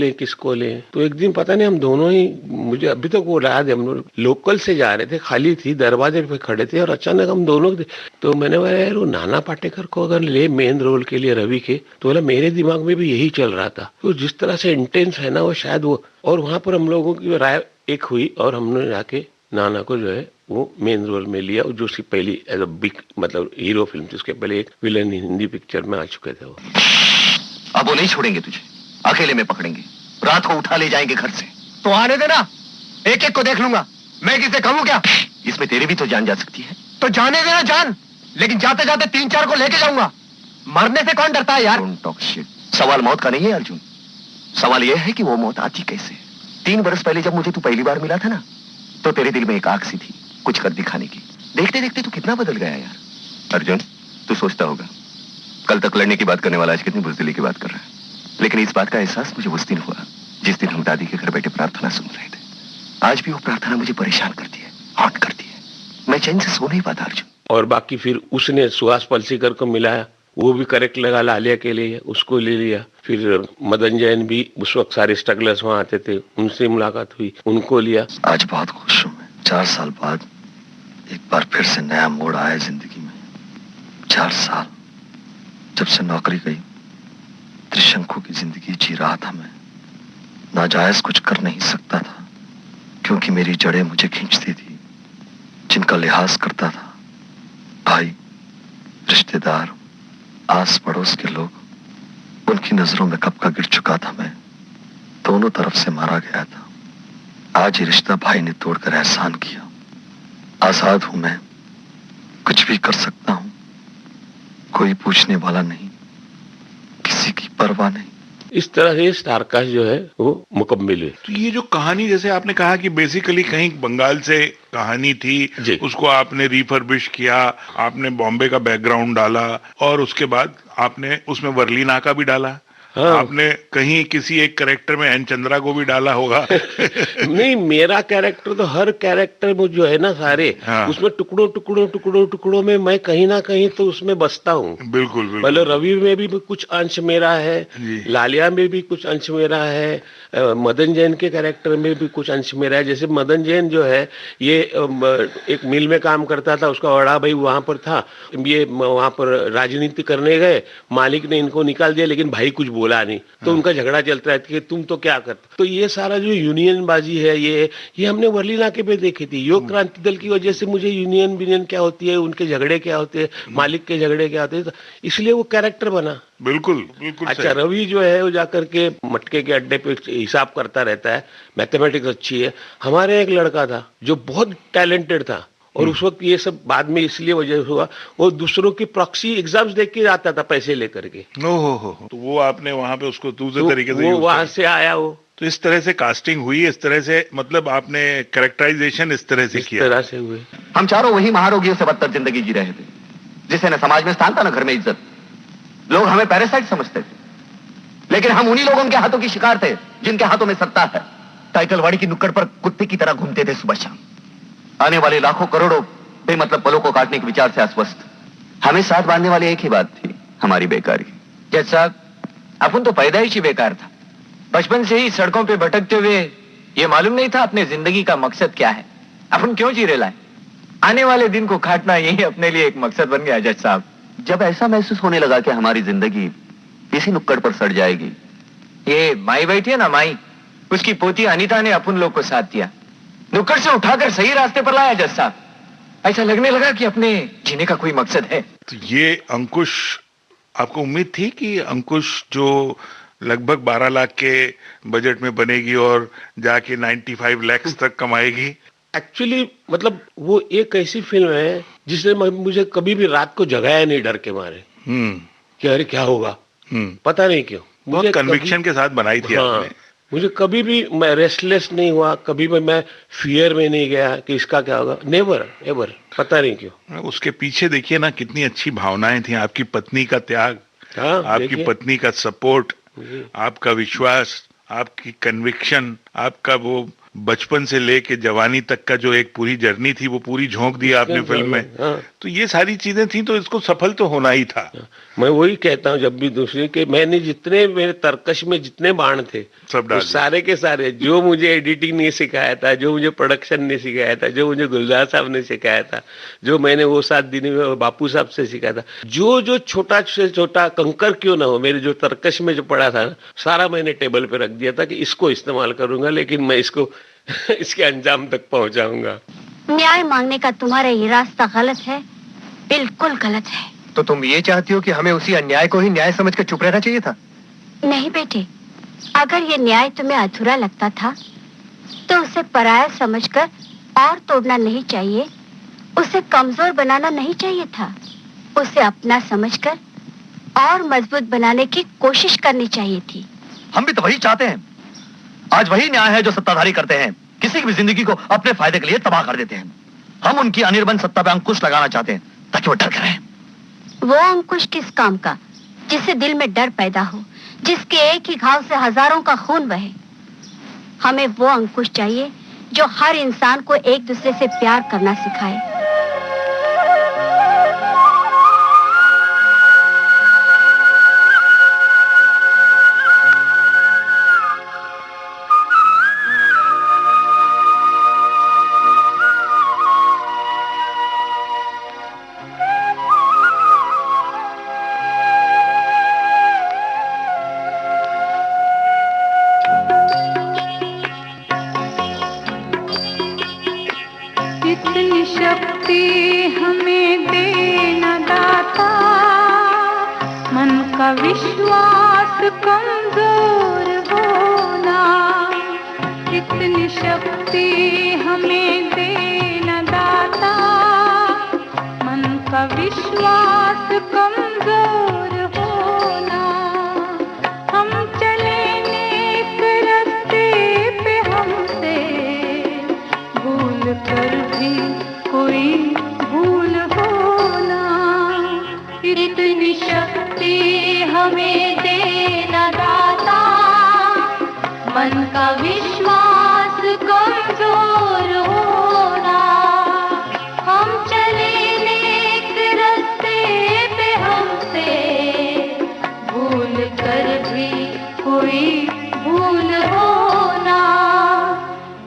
ले। तो एक दिन पता नहीं हम दोनों ही, मुझे अभी तक वो याद है, हम लोग लोकल से जा रहे थे, खाली थी, दरवाजे पे खड़े थे, और अचानक हम दोनों, तो मैंने बोला यार वो नाना पाटेकर को अगर ले मेन रोल के लिए रवि के, तो बोला मेरे दिमाग में भी यही चल रहा था। तो जिस तरह से इंटेंस है ना वो, शायद वो, और वहां पर हम लोगों की राय एक हुई, और हमने जाके नाना को जो है वो मेन रोल में लिया, जो उसकी पहली एज अ बिग मतलब हीरो फिल्म थी। उसके पहले एक विलन हिंदी पिक्चर में आ चुके थे वो। अब वो नहीं छोड़ेंगे तुझे, अकेले में पकड़ेंगे, रात को उठा ले जाएंगे घर से। तो आने देना, एक एक को देख लूंगा, मैं किसे कहूँ क्या? इसमें तेरी भी तो जान जा सकती है। तो जाने देना जान, लेकिन जाते जाते 3-4 को लेके जाऊंगा। मरने से कौन डरता है यार? Don't talk shit. सवाल मौत का नहीं है अर्जुन, सवाल यह है कि वो मौत आती कैसे। 3 बरस पहले जब मुझे तू पहली बार मिला था ना, तो तेरे दिल में एक आग सी थी कुछ कर दिखाने की। देखते देखते तू कितना बदल गया यार। अर्जुन, तू सोचता होगा कल तक लड़ने की बात करने वाला आज कितनी बुज़दिली की बात कर रहा है, लेकिन इस बात का एहसास मुझे उस दिन हुआ जिस दिन हम दादी के घर बैठे प्रार्थना सुन रहे थे। आज भी वो प्रार्थना मुझे परेशान करती है, हॉट करती है, मैं चैन से सो नहीं पाता अर्जुन। और बाकी फिर उसने सुहास पलसीकर को मिलाया, वो भी करेक्ट लगा लालिया के लिए, उसको ले लिया। फिर मदन जैन भी, उस वक्त सारे स्ट्रगलर्स वहां आते थे, उनसे मुलाकात हुई, उनको लिया। आज बहुत खुश हूँ मैं, 4 साल बाद एक बार फिर से नया मोड़ आया जिंदगी में। 4 साल जब से नौकरी गई, त्रिशंकु की जिंदगी जी रहा था मैं। नाजायज कुछ कर नहीं सकता था, क्योंकि मेरी जड़ें मुझे खींचती थी। जिनका लिहाज करता था, भाई, रिश्तेदार, आस पड़ोस के लोग, उनकी नजरों में कब का गिर चुका था मैं। दोनों तरफ से मारा गया था। आज ये रिश्ता भाई ने तोड़कर एहसान किया। आजाद हूं मैं, कुछ भी कर सकता हूं, कोई पूछने वाला नहीं, किसी की परवाह नहीं। इस तरह से स्टारकास्ट जो है वो मुकम्मल है। तो ये जो कहानी, जैसे आपने कहा कि बेसिकली कहीं बंगाल से कहानी थी, उसको आपने रिफर्बिश किया, आपने बॉम्बे का बैकग्राउंड डाला, और उसके बाद आपने उसमें वर्ली नाका भी डाला। हाँ। आपने कहीं किसी एक कैरेक्टर में एन चंद्रा को भी डाला होगा। नहीं, मेरा कैरेक्टर तो हर कैरेक्टर में जो है ना सारे, हाँ। उसमें टुकड़ों में मैं कहीं ना कहीं तो उसमें बसता हूँ। बिल्कुल। मतलब रवि में भी कुछ अंश मेरा है, लालिया में भी कुछ अंश मेरा है, मदन जैन के कैरेक्टर में भी कुछ अंश मेरा है। जैसे मदन जैन जो है ये एक मिल में काम करता था, उसका बड़ा भाई वहां पर था, ये वहां पर राजनीति करने गए, मालिक ने इनको निकाल दिया, लेकिन भाई कुछ बोला नहीं, तो उनका झगड़ा चलता है कि तुम तो क्या करते। तो ये सारा जो यूनियन बाजी है, ये हमने वर्ली नाके पे देखी थी। योग क्रांति दल की वजह से मुझे यूनियन क्या होती है, उनके झगड़े क्या होते हैं, मालिक के झगड़े क्या होते हैं, इसलिए वो कैरेक्टर बना। बिल्कुल बिल्कुल। अच्छा, रवि जो है वो जाकर के मटके के अड्डे पे हिसाब करता रहता है, मैथमेटिक्स अच्छी है। हमारे एक लड़का था जो बहुत टैलेंटेड था, और उस वक्त ये सब बाद में इसलिए वजह हुआ, वो दूसरों की प्रॉक्सी एग्जाम्स देख के आता था पैसे लेकर के। हो तो वो आपने वहां पे उसको दूसरे तरीके से वो वहां से आया वो। तो इस तरह से कास्टिंग हुई, इस तरह से मतलब आपने कैरेक्टराइजेशन इस तरह से किया। इस तरह से हुए। हम चारों वही महारोगियों से बदतर जिंदगी जी रहे थे, जिसे न समाज में स्थान था न घर में इज्जत। लोग हमें पैरासाइट समझते थे, लेकिन हम उन्हीं लोगों के हाथों की शिकार थे जिनके हाथों में सत्ता है। टाइटलवाड़ी की नुक्कड़ पर कुत्ते की तरह घूमते थे सुबह शाम, आने वाले लाखों करोड़ों बेमतलब पलों को काटने के विचार से अस्वस्थ। हमें साथ बांधने वाली एक ही बात थी, हमारी बेकारी। जज साहब, अपन तो पैदाइश ही बेकार था। बचपन से ही सड़कों पे भटकते हुए ये मालूम नहीं था अपने जिंदगी का मकसद क्या है, अपन क्यों जी रहे लाए। आने वाले दिन को काटना यही अपने लिए एक मकसद बन गया। जज साहब, जब ऐसा महसूस होने लगा कि हमारी जिंदगी इसी नुक्कड़ पर सड़ जाएगी, ये माई बैठी है ना माई, उसकी पोती अनीता ने अपन लोग को साथ दिया, नुक्कड़ से उठाकर सही रास्ते पर लाया। जज साहब, ऐसा लगने लगा कि अपने जीने का कोई मकसद है। तो ये अंकुश, आपको उम्मीद थी कि अंकुश जो लगभग 12 लाख के बजट में बनेगी और जाके 95 लाख तक कमाएगी? एक्चुअली मतलब वो एक ऐसी फिल्म है जिसने मुझे कभी भी रात को जगाया नहीं डर के मारे कि अरे क्या होगा। पता नहीं क्यों, मुझे कन्विक्शन के साथ बनाई थी आपने। मुझे कभी भी मैं रेस्टलेस नहीं हुआ, कभी भी मैं फियर में नहीं गया कि इसका क्या होगा, नेवर एवर। पता नहीं क्यों। उसके पीछे देखिए ना कितनी अच्छी भावनाएं थी। आपकी पत्नी का त्याग, आपकी पत्नी का सपोर्ट, आपका विश्वास, आपकी कन्विक्शन, आपका वो बचपन से लेके जवानी तक का जो एक पूरी जर्नी थी, वो पूरी झोंक दी आपने फिल्म में। तो ये सारी चीजें थी, तो इसको सफल तो होना ही था। मैं वही कहता हूँ जब भी दूसरे के, मैंने जितने मेरे तर्कश में जितने बाण थे सब डाल सारे के सारे, जो मुझे एडिटिंग नहीं सिखाया था, जो मुझे प्रोडक्शन ने सिखाया था, जो मुझे गुलजार साहब ने सिखाया था, जो मैंने वो 7 दिन में बापू साहब से सिखाया था, जो छोटा से छोटा कंकर क्यों ना हो, मेरे जो तर्कश में जो पड़ा था ना, सारा मैंने टेबल पे रख दिया था कि इसको इस्तेमाल करूंगा, लेकिन मैं इसको इसके अंजाम तक पहुंचाऊंगा। न्याय मांगने का तुम्हारा ये रास्ता गलत है, बिल्कुल गलत है। तो तुम ये चाहती हो कि हमें उसी अन्याय को ही न्याय समझकर चुप रहना चाहिए था? नहीं बेटे, अगर ये न्याय तुम्हें अधूरा लगता था तो उसे पराया समझकर और तोड़ना नहीं चाहिए, उसे कमजोर बनाना नहीं चाहिए था, उसे अपना समझकर और मजबूत बनाने की कोशिश करनी चाहिए थी। हम भी तो वही चाहते हैं। आज वही न्याय है जो सत्ताधारी करते हैं, किसी की भी जिंदगी को अपने फायदे के लिए तबाह कर देते हैं। हम उनकी अनिर्बन सत्ता पे अंकुश लगाना चाहते हैं ताकि वो डर कर रहें। वो अंकुश किस काम का जिससे दिल में डर पैदा हो, जिसके एक ही घाव से हजारों का खून बहे। हमें वो अंकुश चाहिए जो हर इंसान को एक दूसरे से प्यार करना सिखाए। इतनी शक्ति हमें देना दाता, मन का विश्वास कमजोर होना। इतनी शक्ति हमें देना दाता, मन का विश्वास कमजोर होना। हम चले नेक रास्ते पे हमसे भूल कर भी कोई भूल होना। इतनी शक्ति हमें देना दाता, मन का विश्वास कमजोर होना। हम चले नेक रास्ते पे हमसे भूल कर भी कोई भूल होना।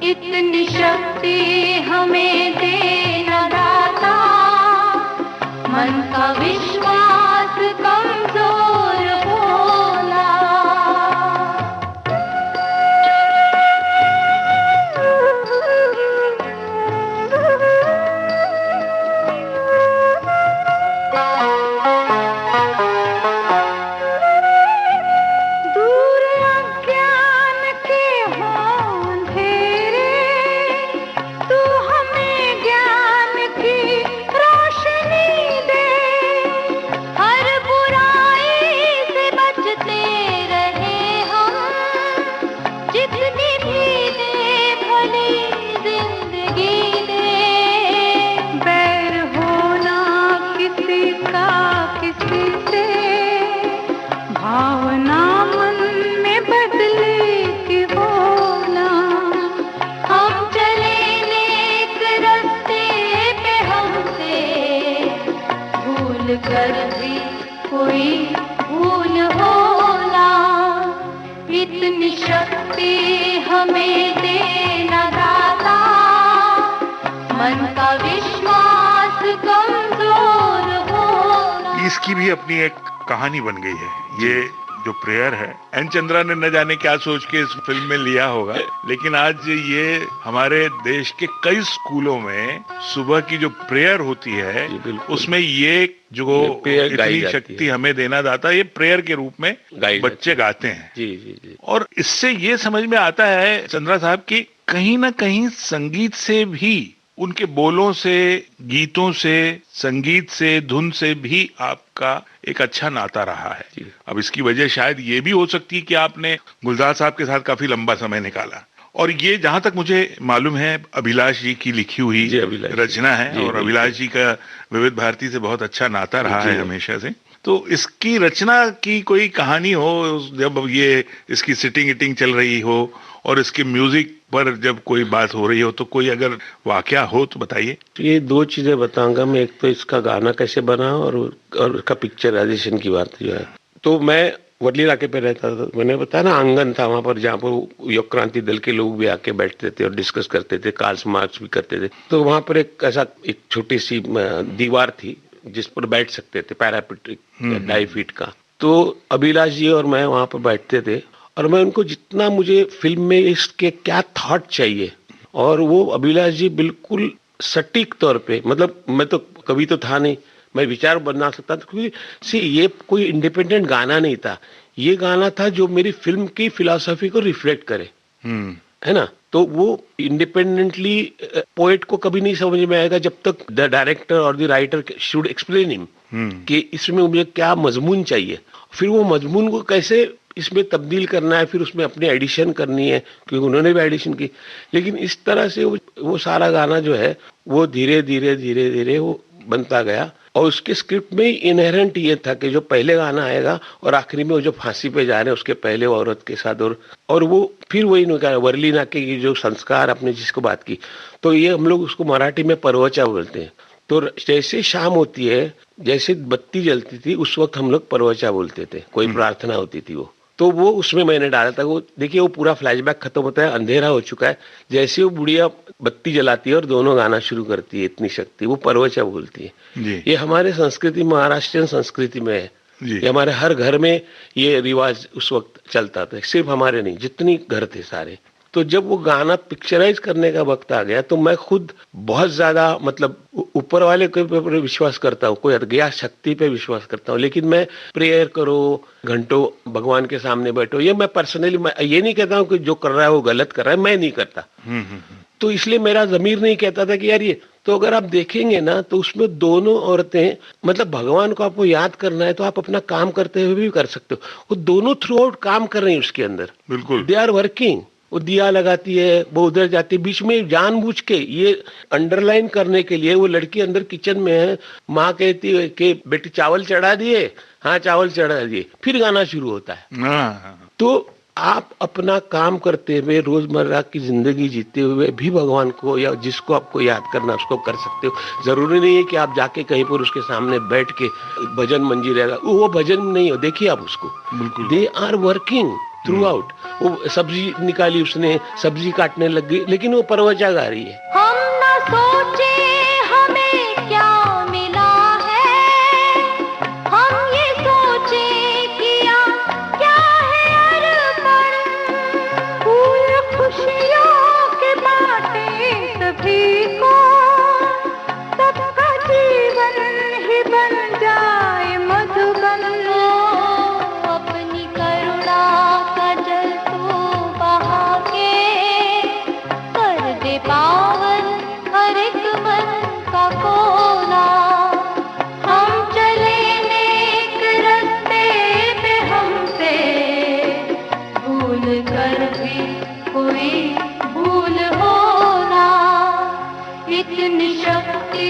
इतनी शक्ति हमें देना दाता, मन का विश्वास कमजोर होना। भूल कर भी कोई भूल होना, इतनी शक्ति हमें देना दाता, मन का विश्वास कमजोर होना। इसकी भी अपनी एक कहानी बन गई है। ये जो प्रेयर है, एन चंद्रा ने न जाने क्या सोच के इस फिल्म में लिया होगा, लेकिन आज ये हमारे देश के कई स्कूलों में सुबह की जो प्रेयर होती है उसमें ये जो इतनी शक्ति हमें देना दाता, ये प्रेयर के रूप में बच्चे गाते हैं। जी जी जी। और इससे ये समझ में आता है चंद्रा साहब की कहीं ना कहीं संगीत से भी, उनके बोलों से, गीतों से, संगीत से, धुन से भी आपका एक अच्छा नाता रहा है। अब इसकी वजह शायद ये भी हो सकती है कि आपने गुलजार साहब के साथ काफी लंबा समय निकाला, और ये जहां तक मुझे मालूम है अभिलाष जी की लिखी हुई रचना है, और अभिलाष जी का विविध भारती से बहुत अच्छा नाता रहा है हमेशा से। तो इसकी रचना की कोई कहानी हो, जब ये इसकी सिटिंग इटिंग चल रही हो और इसके म्यूजिक पर जब कोई बात हो रही हो, तो कोई अगर वाकया हो तो बताइए। तो ये दो चीजें बताऊंगा मैं, एक तो इसका गाना कैसे बना और उसका पिक्चराइजेशन की बात जो है। तो मैं वर्ली इलाके पे रहता था, मैंने बताया ना आंगन था वहां पर, जहाँ पर युग क्रांति दल के लोग भी आके बैठते थे और डिस्कस करते थे, कार्ल मार्क्स भी करते थे। तो वहां पर एक छोटी सी दीवार थी जिस पर बैठ सकते थे, पैरापेट्रिक 2.5 फीट का। तो अभिलाष जी और मैं वहां पर बैठते थे और मैं उनको जितना मुझे फिल्म में इसके क्या थॉट चाहिए, और वो अभिलाष जी बिल्कुल सटीक तौर पे, मतलब मैं तो कभी तो था नहीं, मैं विचार बना सकता था, क्योंकि ये कोई इंडिपेंडेंट गाना नहीं था, ये गाना था जो मेरी फिल्म की फिलॉसफी को रिफ्लेक्ट करे, है ना। तो वो इंडिपेंडेंटली पोएट को कभी नहीं समझ में आएगा जब तक द डायरेक्टर और the writer should explain him कि इसमें मुझे क्या मजमून चाहिए, फिर वो मजमून को कैसे इसमें तब्दील करना है, फिर उसमें अपनी एडिशन करनी है, क्योंकि उन्होंने भी एडिशन की। लेकिन इस तरह से वो सारा गाना जो है वो धीरे धीरे धीरे धीरे वो बनता गया, और उसके स्क्रिप्ट में इनहेरेंट ये था कि जो पहले गाना आएगा और आखिरी में वो जो फांसी पे जा रहे हैं उसके पहले वो औरत के साथ, और वो फिर वही वर्ली नाके की जो संस्कार आपने जिसको बात की, तो ये हम लोग उसको मराठी में परवचा बोलते हैं। तो जैसे शाम होती है, जैसे बत्ती जलती थी, उस वक्त हम लोग परवचा बोलते थे, कोई प्रार्थना होती थी वो, तो वो उसमें मैंने डाला था। वो देखिए वो पूरा फ्लैशबैक खत्म होता है, अंधेरा हो चुका है, जैसे वो बुढ़िया बत्ती जलाती है और दोनों गाना शुरू करती है, इतनी शक्ति, वो परवचा बोलती है। ये हमारे संस्कृति, महाराष्ट्रियन संस्कृति में है, ये हमारे हर घर में ये रिवाज उस वक्त चलता था, सिर्फ हमारे नहीं, जितनी घर थे सारे। तो जब वो गाना पिक्चराइज करने का वक्त आ गया, तो मैं खुद बहुत ज्यादा, मतलब ऊपर वाले के ऊपर विश्वास करता हूँ, कोई अज्ञात शक्ति पे विश्वास करता हूँ, लेकिन मैं प्रेयर करो, घंटों भगवान के सामने बैठो, ये मैं पर्सनली, मैं ये नहीं कहता हूँ कि जो कर रहा है वो गलत कर रहा है, मैं नहीं करता। तो इसलिए मेरा जमीर नहीं कहता था कि यार ये, तो अगर आप देखेंगे ना तो उसमें दोनों औरतें, मतलब भगवान को आपको याद करना है तो आप अपना काम करते हुए भी कर सकते हो, वो दोनों थ्रू आउट काम कर रही है उसके अंदर, बिल्कुल दे आर वर्किंग। वो दिया लगाती है, वो उधर जाती है, बीच में जानबूझ के ये अंडरलाइन करने के लिए, वो लड़की अंदर किचन में है, माँ कहती है कि बेटी चावल चढ़ा दिए, हाँ चावल चढ़ा दिए, फिर गाना शुरू होता है। तो आप अपना काम करते हुए, रोजमर्रा की जिंदगी जीते हुए भी भगवान को या जिसको आपको याद करना उसको कर सकते हो। जरूरी नहीं है कि आप जाके कहीं पर उसके सामने बैठ के भजन मंजी रहेगा, वो भजन नहीं हो, देखिए आप उसको, they are working throughout. वो सब्जी निकाली उसने, सब्जी काटने लग गई, लेकिन वो परवचा गा रही है। हम ना सोचे हमें क्या मिला है, हम ये सोचे किया क्या है अर्पण, फूल खुशियों के बांटे सभी को, सबका जीवन ही बन जाए मधुबन। अपनी करुणा का जल तू बहा के कर दे पावन हर एक मन का कोना। हम चले नेक रास्ते पे हमसे भूल कर भी कोई भूल होना, इतनी शक्ति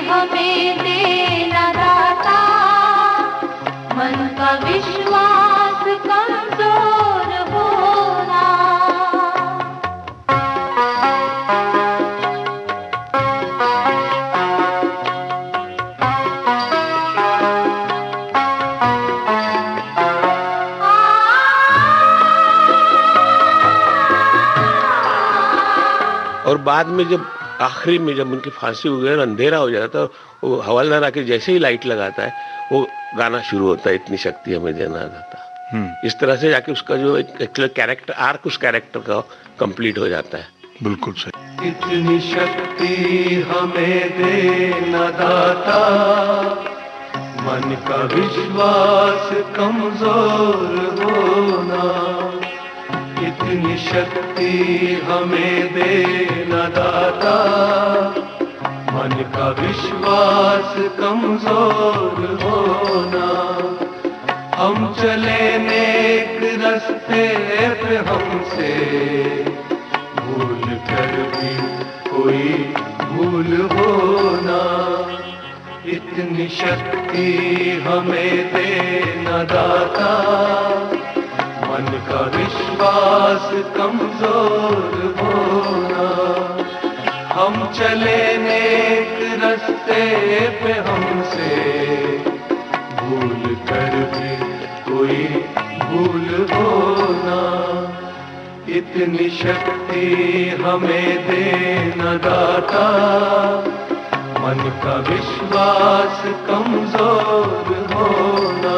हमें देना दाता, मन का विश्वास कमजोर होना। बाद में जब आखिरी में जब उनकी फांसी हो गई और अंधेरा हो जाता है, वो हवलदार आके जैसे ही लाइट लगाता है वो गाना शुरू होता है, इतनी शक्ति हमें देना दाता। इस तरह से जाके उसका जो एक कैरेक्टर आर्क उस कैरेक्टर का कंप्लीट हो जाता है। बिल्कुल सही। इतनी शक्ति हमें देना दाता, मन का विश्वास कमजोर होना। इतनी शक्ति हमें देना दाता, मन का विश्वास कमजोर होना। हम चले नेक रास्ते पे हमसे भूल कर भी कोई भूल होना। इतनी शक्ति हमें देना दाता, मन का विश्वास कमजोर होना। हम चले नेक रास्ते पे हमसे भूल कर भी कोई भूल होना। इतनी शक्ति हमें देना दाता, मन का विश्वास कमजोर होना।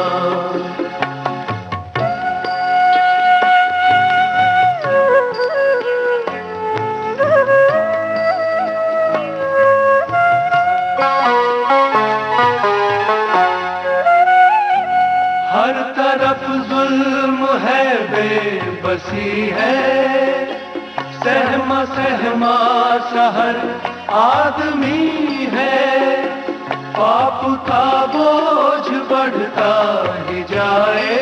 हर तरफ जुल्म है, बेबसी है, सहमा सहमा शहर आदमी है। पाप का बोझ बढ़ता ही जाए,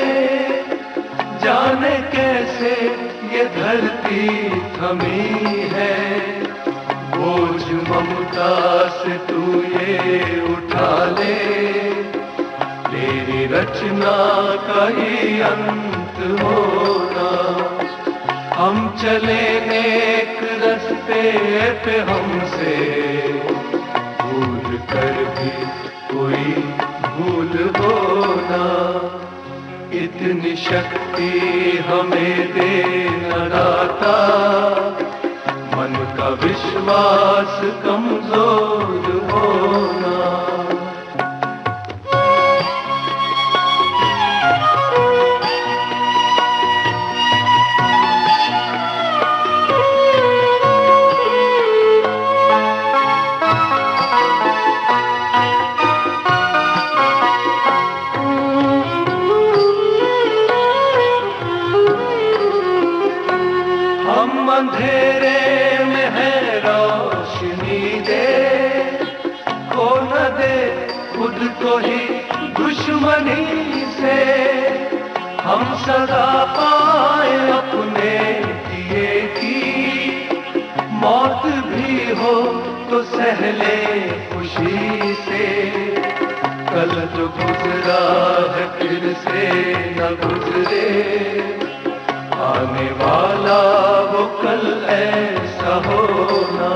जाने कैसे ये धरती थमी है। बोझ ममता से तू ये उठा ले, तेरी रचना का ही अंत होना। हम चले नेक रास्ते पे हमसे भूल कर भी कोई भूल होना। इतनी शक्ति हमें देना दाता, मन का विश्वास कमजोर होना। अंधेरे में है रोशनी दे, खो न दे खुद को ही दुश्मनी से। हम सदा पाए अपने दिए की, मौत भी हो तो सहले खुशी से। कल जो गुजरा है फिर से न गुजरे, आने वाला वो कल ऐसा होना।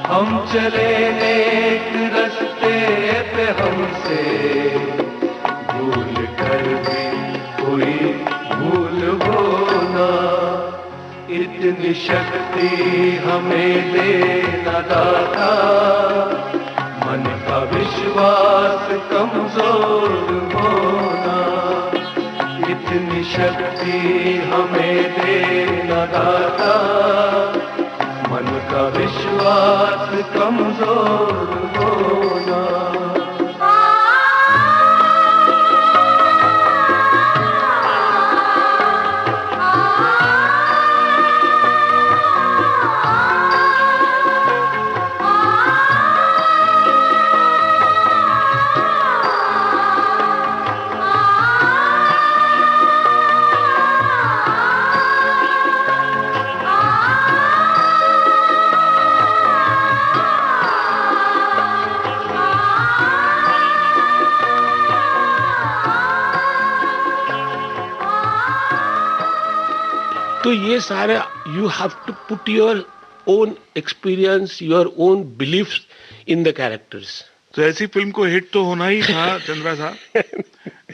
हम चले नेक रास्ते पे हमसे भूल कर भी कोई भूल होना। इतनी शक्ति हमें देना दाता, मन का विश्वास कमजोर होना। इतनी शक्ति हमें देना दाता, मन का विश्वास कमजोर होना। तो ये सारे you have to put your own experience, your own beliefs in the characters. तो ऐसी फिल्म को हिट तो होना ही था चंद्रा साहब।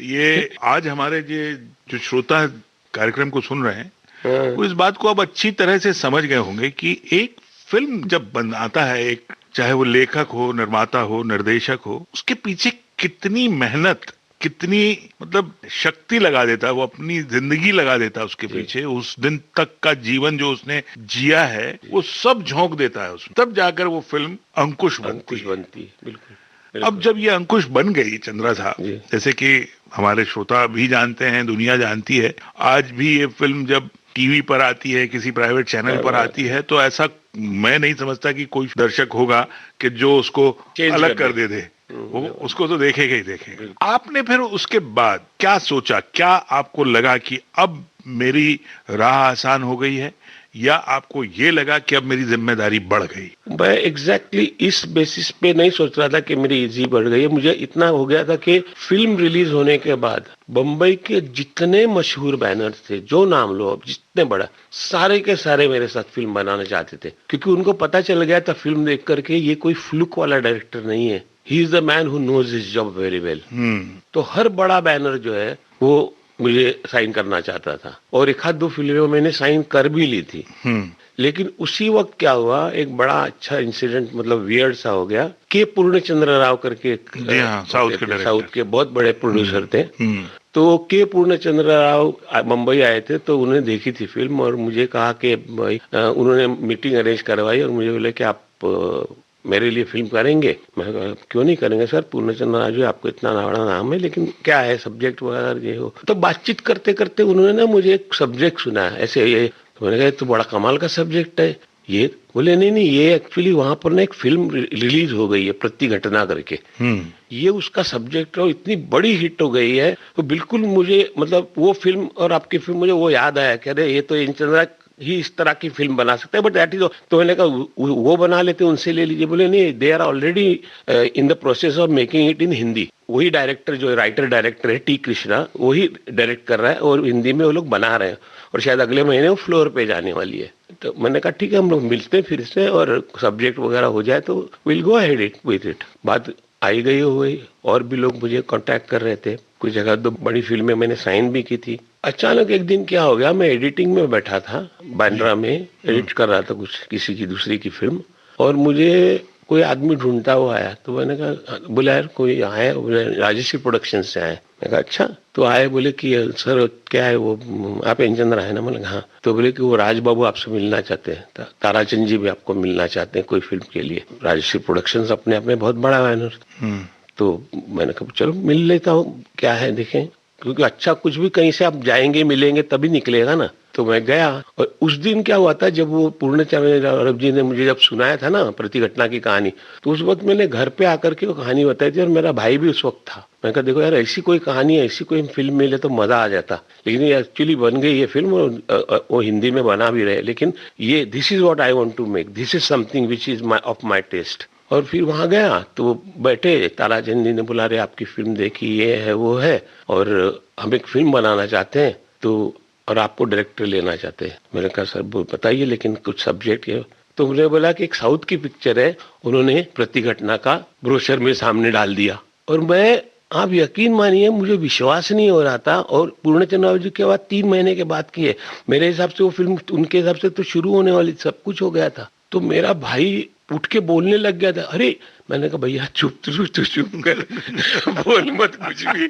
ये आज हमारे जो श्रोता कार्यक्रम को सुन रहे हैं वो इस बात को अब अच्छी तरह से समझ गए होंगे कि एक फिल्म जब बनाता है एक, चाहे वो लेखक हो, निर्माता हो, निर्देशक हो, उसके पीछे कितनी मेहनत, कितनी मतलब शक्ति लगा देता है, वो अपनी जिंदगी लगा देता है उसके पीछे, उस दिन तक का जीवन जो उसने जिया है वो सब झोंक देता है उसमें, तब जाकर वो फिल्म अंकुश बनती है। बिल्कुल। अब जब ये अंकुश बन गई चंद्रा साहब, जैसे कि हमारे श्रोता भी जानते हैं, दुनिया जानती है, आज भी ये फिल्म जब टीवी पर आती है, किसी प्राइवेट चैनल पर आती है, तो ऐसा मैं नहीं समझता कि कोई दर्शक होगा कि जो उसको अलग कर दे वो उसको तो देखेगा ही देखेगा। आपने फिर उसके बाद क्या सोचा, क्या आपको लगा कि अब मेरी राह आसान हो गई है, या आपको ये लगा कि अब मेरी जिम्मेदारी बढ़ गई? मैं एग्जैक्टली इस बेसिस पे नहीं सोच रहा था कि मेरी इजी बढ़ गई है। मुझे इतना हो गया था कि फिल्म रिलीज होने के बाद बम्बई के जितने मशहूर बैनर्स थे, जो नाम लो अब, जितने बड़ा, सारे के सारे मेरे साथ फिल्म बनाना चाहते थे, क्योंकि उनको पता चल गया था फिल्म देख करके ये कोई फ्लूक वाला डायरेक्टर नहीं है, he is the man who knows his job very well. तो हर बड़ा बैनर जो है वो मुझे साइन करना चाहता था, और एक आध दो फिल्में मैंने साइन कर भी ली थी। लेकिन उसी वक्त क्या हुआ, एक बड़ा अच्छा इंसिडेंट, मतलब वियर्ड सा हो गया कि पूर्णचंद्र राव करके साउथ के बहुत बड़े प्रोड्यूसर थे, तो के पूर्णचंद्र राव मुंबई आए थे, तो उन्होंने देखी थी फिल्म और मुझे कहा कि भाई, उन्होंने मीटिंग अरेंज करवाई और मुझे बोले कि आप मेरे लिए फिल्म करेंगे। मैं कहा क्यों नहीं करेंगे सर, पूर्णचंद्र राव जी आपको इतना बड़ा नाम है, लेकिन क्या है सब्जेक्ट वगैरह ये हो। तो बातचीत करते करते उन्होंने ना मुझे एक सब्जेक्ट सुना ऐसे, ये तो मैंने कहा तो बड़ा कमाल का सब्जेक्ट है ये। बोले नहीं, ये एक्चुअली वहां पर ना एक फिल्म रिलीज हो गई है प्रतिघटना करके, ये उसका सब्जेक्ट है, इतनी बड़ी हिट हो गई है। तो बिल्कुल मुझे मतलब वो फिल्म और आपकी फिल्म मुझे वो याद आया, कह रहे ये तो चंद्रा ही इस तरह की फिल्म बना सकते हैं, बट दैट इज, तो मैंने कहा वो बना लेते, उनसे ले लीजिए। बोले नहीं, they are already in the process of making it in Hindi. वही डायरेक्टर जो राइटर डायरेक्टर है टी कृष्णा, वही डायरेक्ट कर रहा है और हिंदी में वो लोग बना रहे हैं, और शायद अगले महीने वो फ्लोर पे जाने वाली है। तो मैंने कहा ठीक है, हम लोग मिलते हैं फिर से, और सब्जेक्ट वगैरह हो जाए तो will go ahead it with it. बात आई गई हो गई, और भी लोग मुझे कांटेक्ट कर रहे थे, कुछ जगह तो बड़ी फिल्में मैंने साइन भी की थी। अचानक एक दिन क्या हो गया, मैं एडिटिंग में बैठा था, बांद्रा में एडिट कर रहा था कुछ किसी की दूसरी की फिल्म, और मुझे कोई आदमी ढूंढता हुआ आया। तो मैंने कहा, बोला यार कोई आया, राजश्री प्रोडक्शन से आए। मैं कहा अच्छा, तो आए, बोले कि सर क्या है वो, आप चंद्रा है ना? मैंने कहा हाँ। तो बोले कि वो राज बाबू आपसे मिलना चाहते हैं, ताराचंद जी भी आपको मिलना चाहते हैं कोई फिल्म के लिए। राजश्री प्रोडक्शन अपने आप में बहुत बड़ा बैनर। तो मैंने कहा चलो मिल लेता हूँ, क्या है देखें, क्योंकि अच्छा कुछ भी कहीं से आप जाएंगे मिलेंगे तभी निकलेगा ना। तो मैं गया, और उस दिन क्या हुआ था, जब वो पूर्णचंद्र राव जी ने मुझे जब सुनाया था ना प्रतिघटना की कहानी, तो उस वक्त मैंने घर पे आकर के वो कहानी बताई थी, और मेरा भाई भी उस वक्त था। मैं कहा देखो यार, ऐसी कोई कहानी, ऐसी कोई फिल्म मिले तो मजा आ जाता। लेकिन ये एक्चुअली बन गई ये फिल्म, और वो हिंदी में बना भी रहे, लेकिन ये this is what I want to make, this is something which is of my taste. और फिर वहां गया तो बैठे, ताराचंद जी ने बोला रे आपकी फिल्म देखी, ये है वो है, और हम एक फिल्म बनाना चाहते हैं, तो और आपको डायरेक्टर लेना चाहते हैं। मैंने कहा सर बताइए, लेकिन कुछ सब्जेक्ट है। तो मुझे बोला कि एक साउथ की पिक्चर है, उन्होंने प्रतिघटना का ब्रोशर मेरे सामने डाल दिया, और मैं, आप यकीन मानिए मुझे विश्वास नहीं हो रहा था। और पूर्णचंद्र राव जी के बाद 3 महीने के बाद की है, मेरे हिसाब से वो फिल्म उनके हिसाब से तो शुरू होने वाली, सब कुछ हो गया था। तो मेरा भाई उठ के बोलने लग गया था, अरे, मैंने कहा भैया चुप कर बोल मत कुछ भी।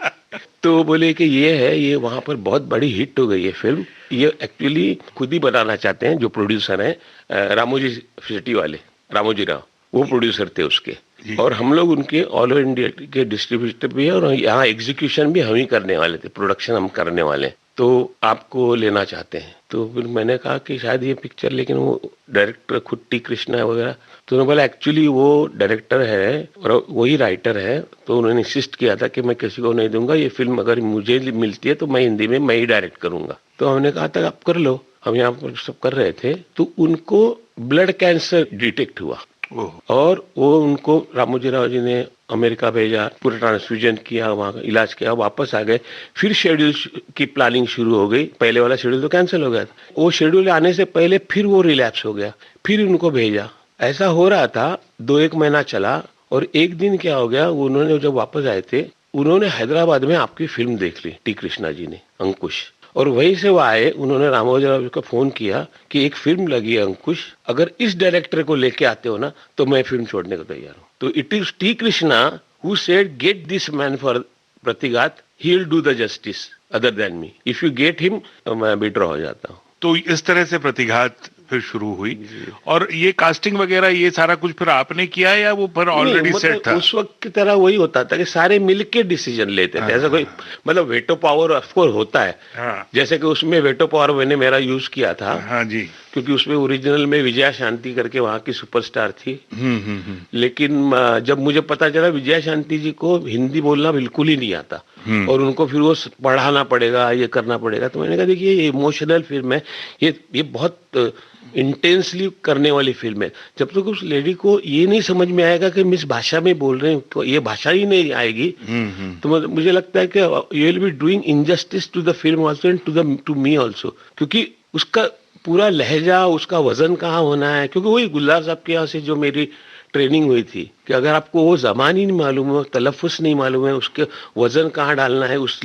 तो बोले कि ये है, ये वहां पर बहुत बड़ी हिट हो गई है फिल्म, ये एक्चुअली खुद ही बनाना चाहते हैं, जो प्रोड्यूसर हैं रामोजी सिटी वाले, रामोजी राव, वो प्रोड्यूसर थे उसके, और हम लोग उनके ऑल ओवर इंडिया के डिस्ट्रीब्यूटर भी है, और यहाँ एग्जीक्यूशन भी हम ही करने वाले थे, प्रोडक्शन हम करने वाले, तो आपको लेना चाहते हैं। तो फिर मैंने कहा कि शायद ये पिक्चर, लेकिन वो डायरेक्टर खुद टी कृष्णा वगैरह, तो उन्होंने बोला एक्चुअली वो डायरेक्टर है और वही राइटर है, तो उन्होंने इंसिस्ट किया था कि मैं किसी को नहीं दूंगा, ये फिल्म अगर मुझे मिलती है तो मैं हिंदी में मैं ही डायरेक्ट करूंगा। तो हमने कहा था आप कर लो, हम यहाँ पर सब कर रहे थे। तो उनको ब्लड कैंसर डिटेक्ट हुआ, और वो उनको रामोजी राव जी ने अमेरिका भेजा, पूरा ट्रांसफ्यूजन किया, वहाँ का इलाज किया, वापस आ गए। फिर शेड्यूल की प्लानिंग शुरू हो गई, पहले वाला शेड्यूल तो कैंसिल हो गया था, वो शेड्यूल आने से पहले फिर वो रिलैप्स हो गया, फिर उनको भेजा। ऐसा हो रहा था, 2-1 महीना चला, और एक दिन क्या हो गया, उन्होंने जब वापस आए थे, उन्होंने हैदराबाद में आपकी फिल्म देख ली टी कृष्णा जी ने, अंकुश, और वहीं से वो आए, उन्होंने रामोजीराव को फोन किया कि एक फिल्म लगी है अंकुश, अगर इस डायरेक्टर को लेके आते हो ना तो मैं फिल्म छोड़ने को तैयार हूँ। तो it is T Krishna who said get this man for प्रतिघात, he will do the justice other than me, if you get him मैं विड्रॉ हो जाता हूँ। तो इस तरह से प्रतिघात फिर शुरू हुई। और ये कास्टिंग वगैरह ये सारा कुछ फिर आपने किया या वो फिर ऑलरेडी सेट था? उस वक्त की तरह वही होता था कि सारे मिलके डिसीजन लेते थे, ऐसा कोई मतलब वेटो पावर ऑफ कोर्स होता है। हाँ। जैसे कि उसमें वेटो पावर मैंने मेरा यूज किया था। हाँ जी। क्योंकि उसमें ओरिजिनल में विजया शांति करके वहाँ की सुपरस्टार थी। लेकिन जब मुझे पता चला विजया शांति जी को हिंदी बोलना बिल्कुल ही नहीं आता और उनको फिर वो पढ़ाना पड़ेगा, ये करना पड़ेगा, तो मैंने कहा देखिए ये इमोशनल फिल्म है, ये बहुत इंटेंसली करने वाली फिल्म है। जब तक उस लेडी को ये नहीं समझ में आएगा कि मैं इस भाषा में बोल रहे हैं, ये भाषा ही नहीं आएगी, तो मुझे लगता है कि you will be doing injustice to the film also and to me also, क्योंकि उसका पूरा लहजा, उसका वजन कहाँ होना है। क्योंकि वही गुलजार साहब के यहाँ से जो मेरी ट्रेनिंग हुई थी कि अगर आपको वो ज़बान ही नहीं मालूम है, तलफ़ुज़ नहीं मालूम है, उसके वजन कहाँ डालना है, उस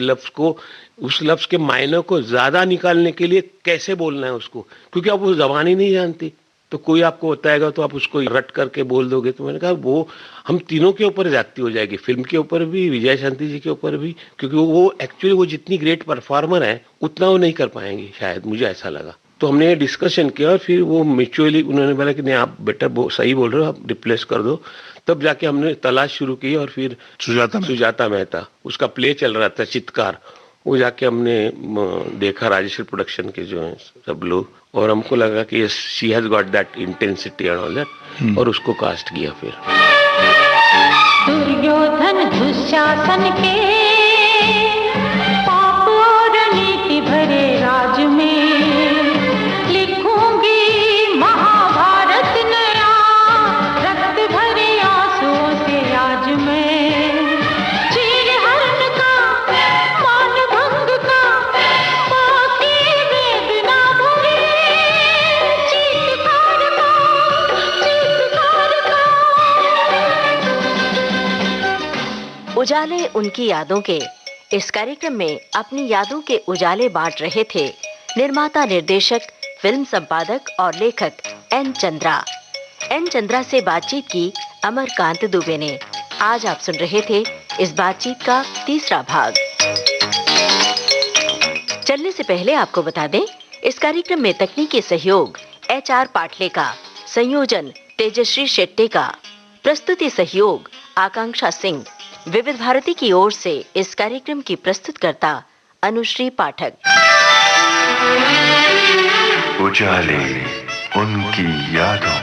लफ्ज़ के मायने को ज़्यादा निकालने के लिए कैसे बोलना है उसको, क्योंकि आप वो ज़बान ही नहीं जानती, तो कोई आपको बताएगा तो आप उसको रट करके बोल दोगे। तो मैंने कहा वो हम तीनों के ऊपर जाती हो जाएगी, फिल्म के ऊपर भी, विजय शांति जी के ऊपर भी, क्योंकि वो एक्चुअली वो जितनी ग्रेट परफॉर्मर है उतना वो नहीं कर पाएंगी शायद, मुझे ऐसा लगा। तो हमने ये डिस्कशन किया और फिर वो म्यूचुअली उन्होंने बोला कि नहीं आप बेटा सही बोल रहे हो, आप रिप्लेस कर दो। तब जाके हमने तलाश शुरू की और फिर सुजाता मेहता उसका प्ले चल रहा था चित्कार, वो जाके हमने देखा राजेश्वरी प्रोडक्शन के जो है सब लोग, और हमको लगा कि she has got that intensity and all that, और उसको कास्ट किया। फिर दुर्योधन दुशासन के पाप और नीति भरे राज में लिखूंगी महाभारत नया, रक्त भरे आंसुओं से आज मैं, चीर हरण का मान भंग का बाकी वेदना भरे, चीत्कार का उजाले उनकी यादों के इस कार्यक्रम में अपनी यादों के उजाले बांट रहे थे निर्माता, निर्देशक, फिल्म संपादक और लेखक एन चंद्रा। एन चंद्रा से बातचीत की अमरकांत दुबे ने। आज आप सुन रहे थे इस बातचीत का तीसरा भाग। चलने से पहले आपको बता दें, इस कार्यक्रम में तकनीकी सहयोग HR पाटले का, संयोजन तेजश्री शेट्टे का, प्रस्तुति सहयोग आकांक्षा सिंह। विविध भारती की ओर से इस कार्यक्रम की प्रस्तुतकर्ता अनुश्री पाठक। उजाले उनकी यादों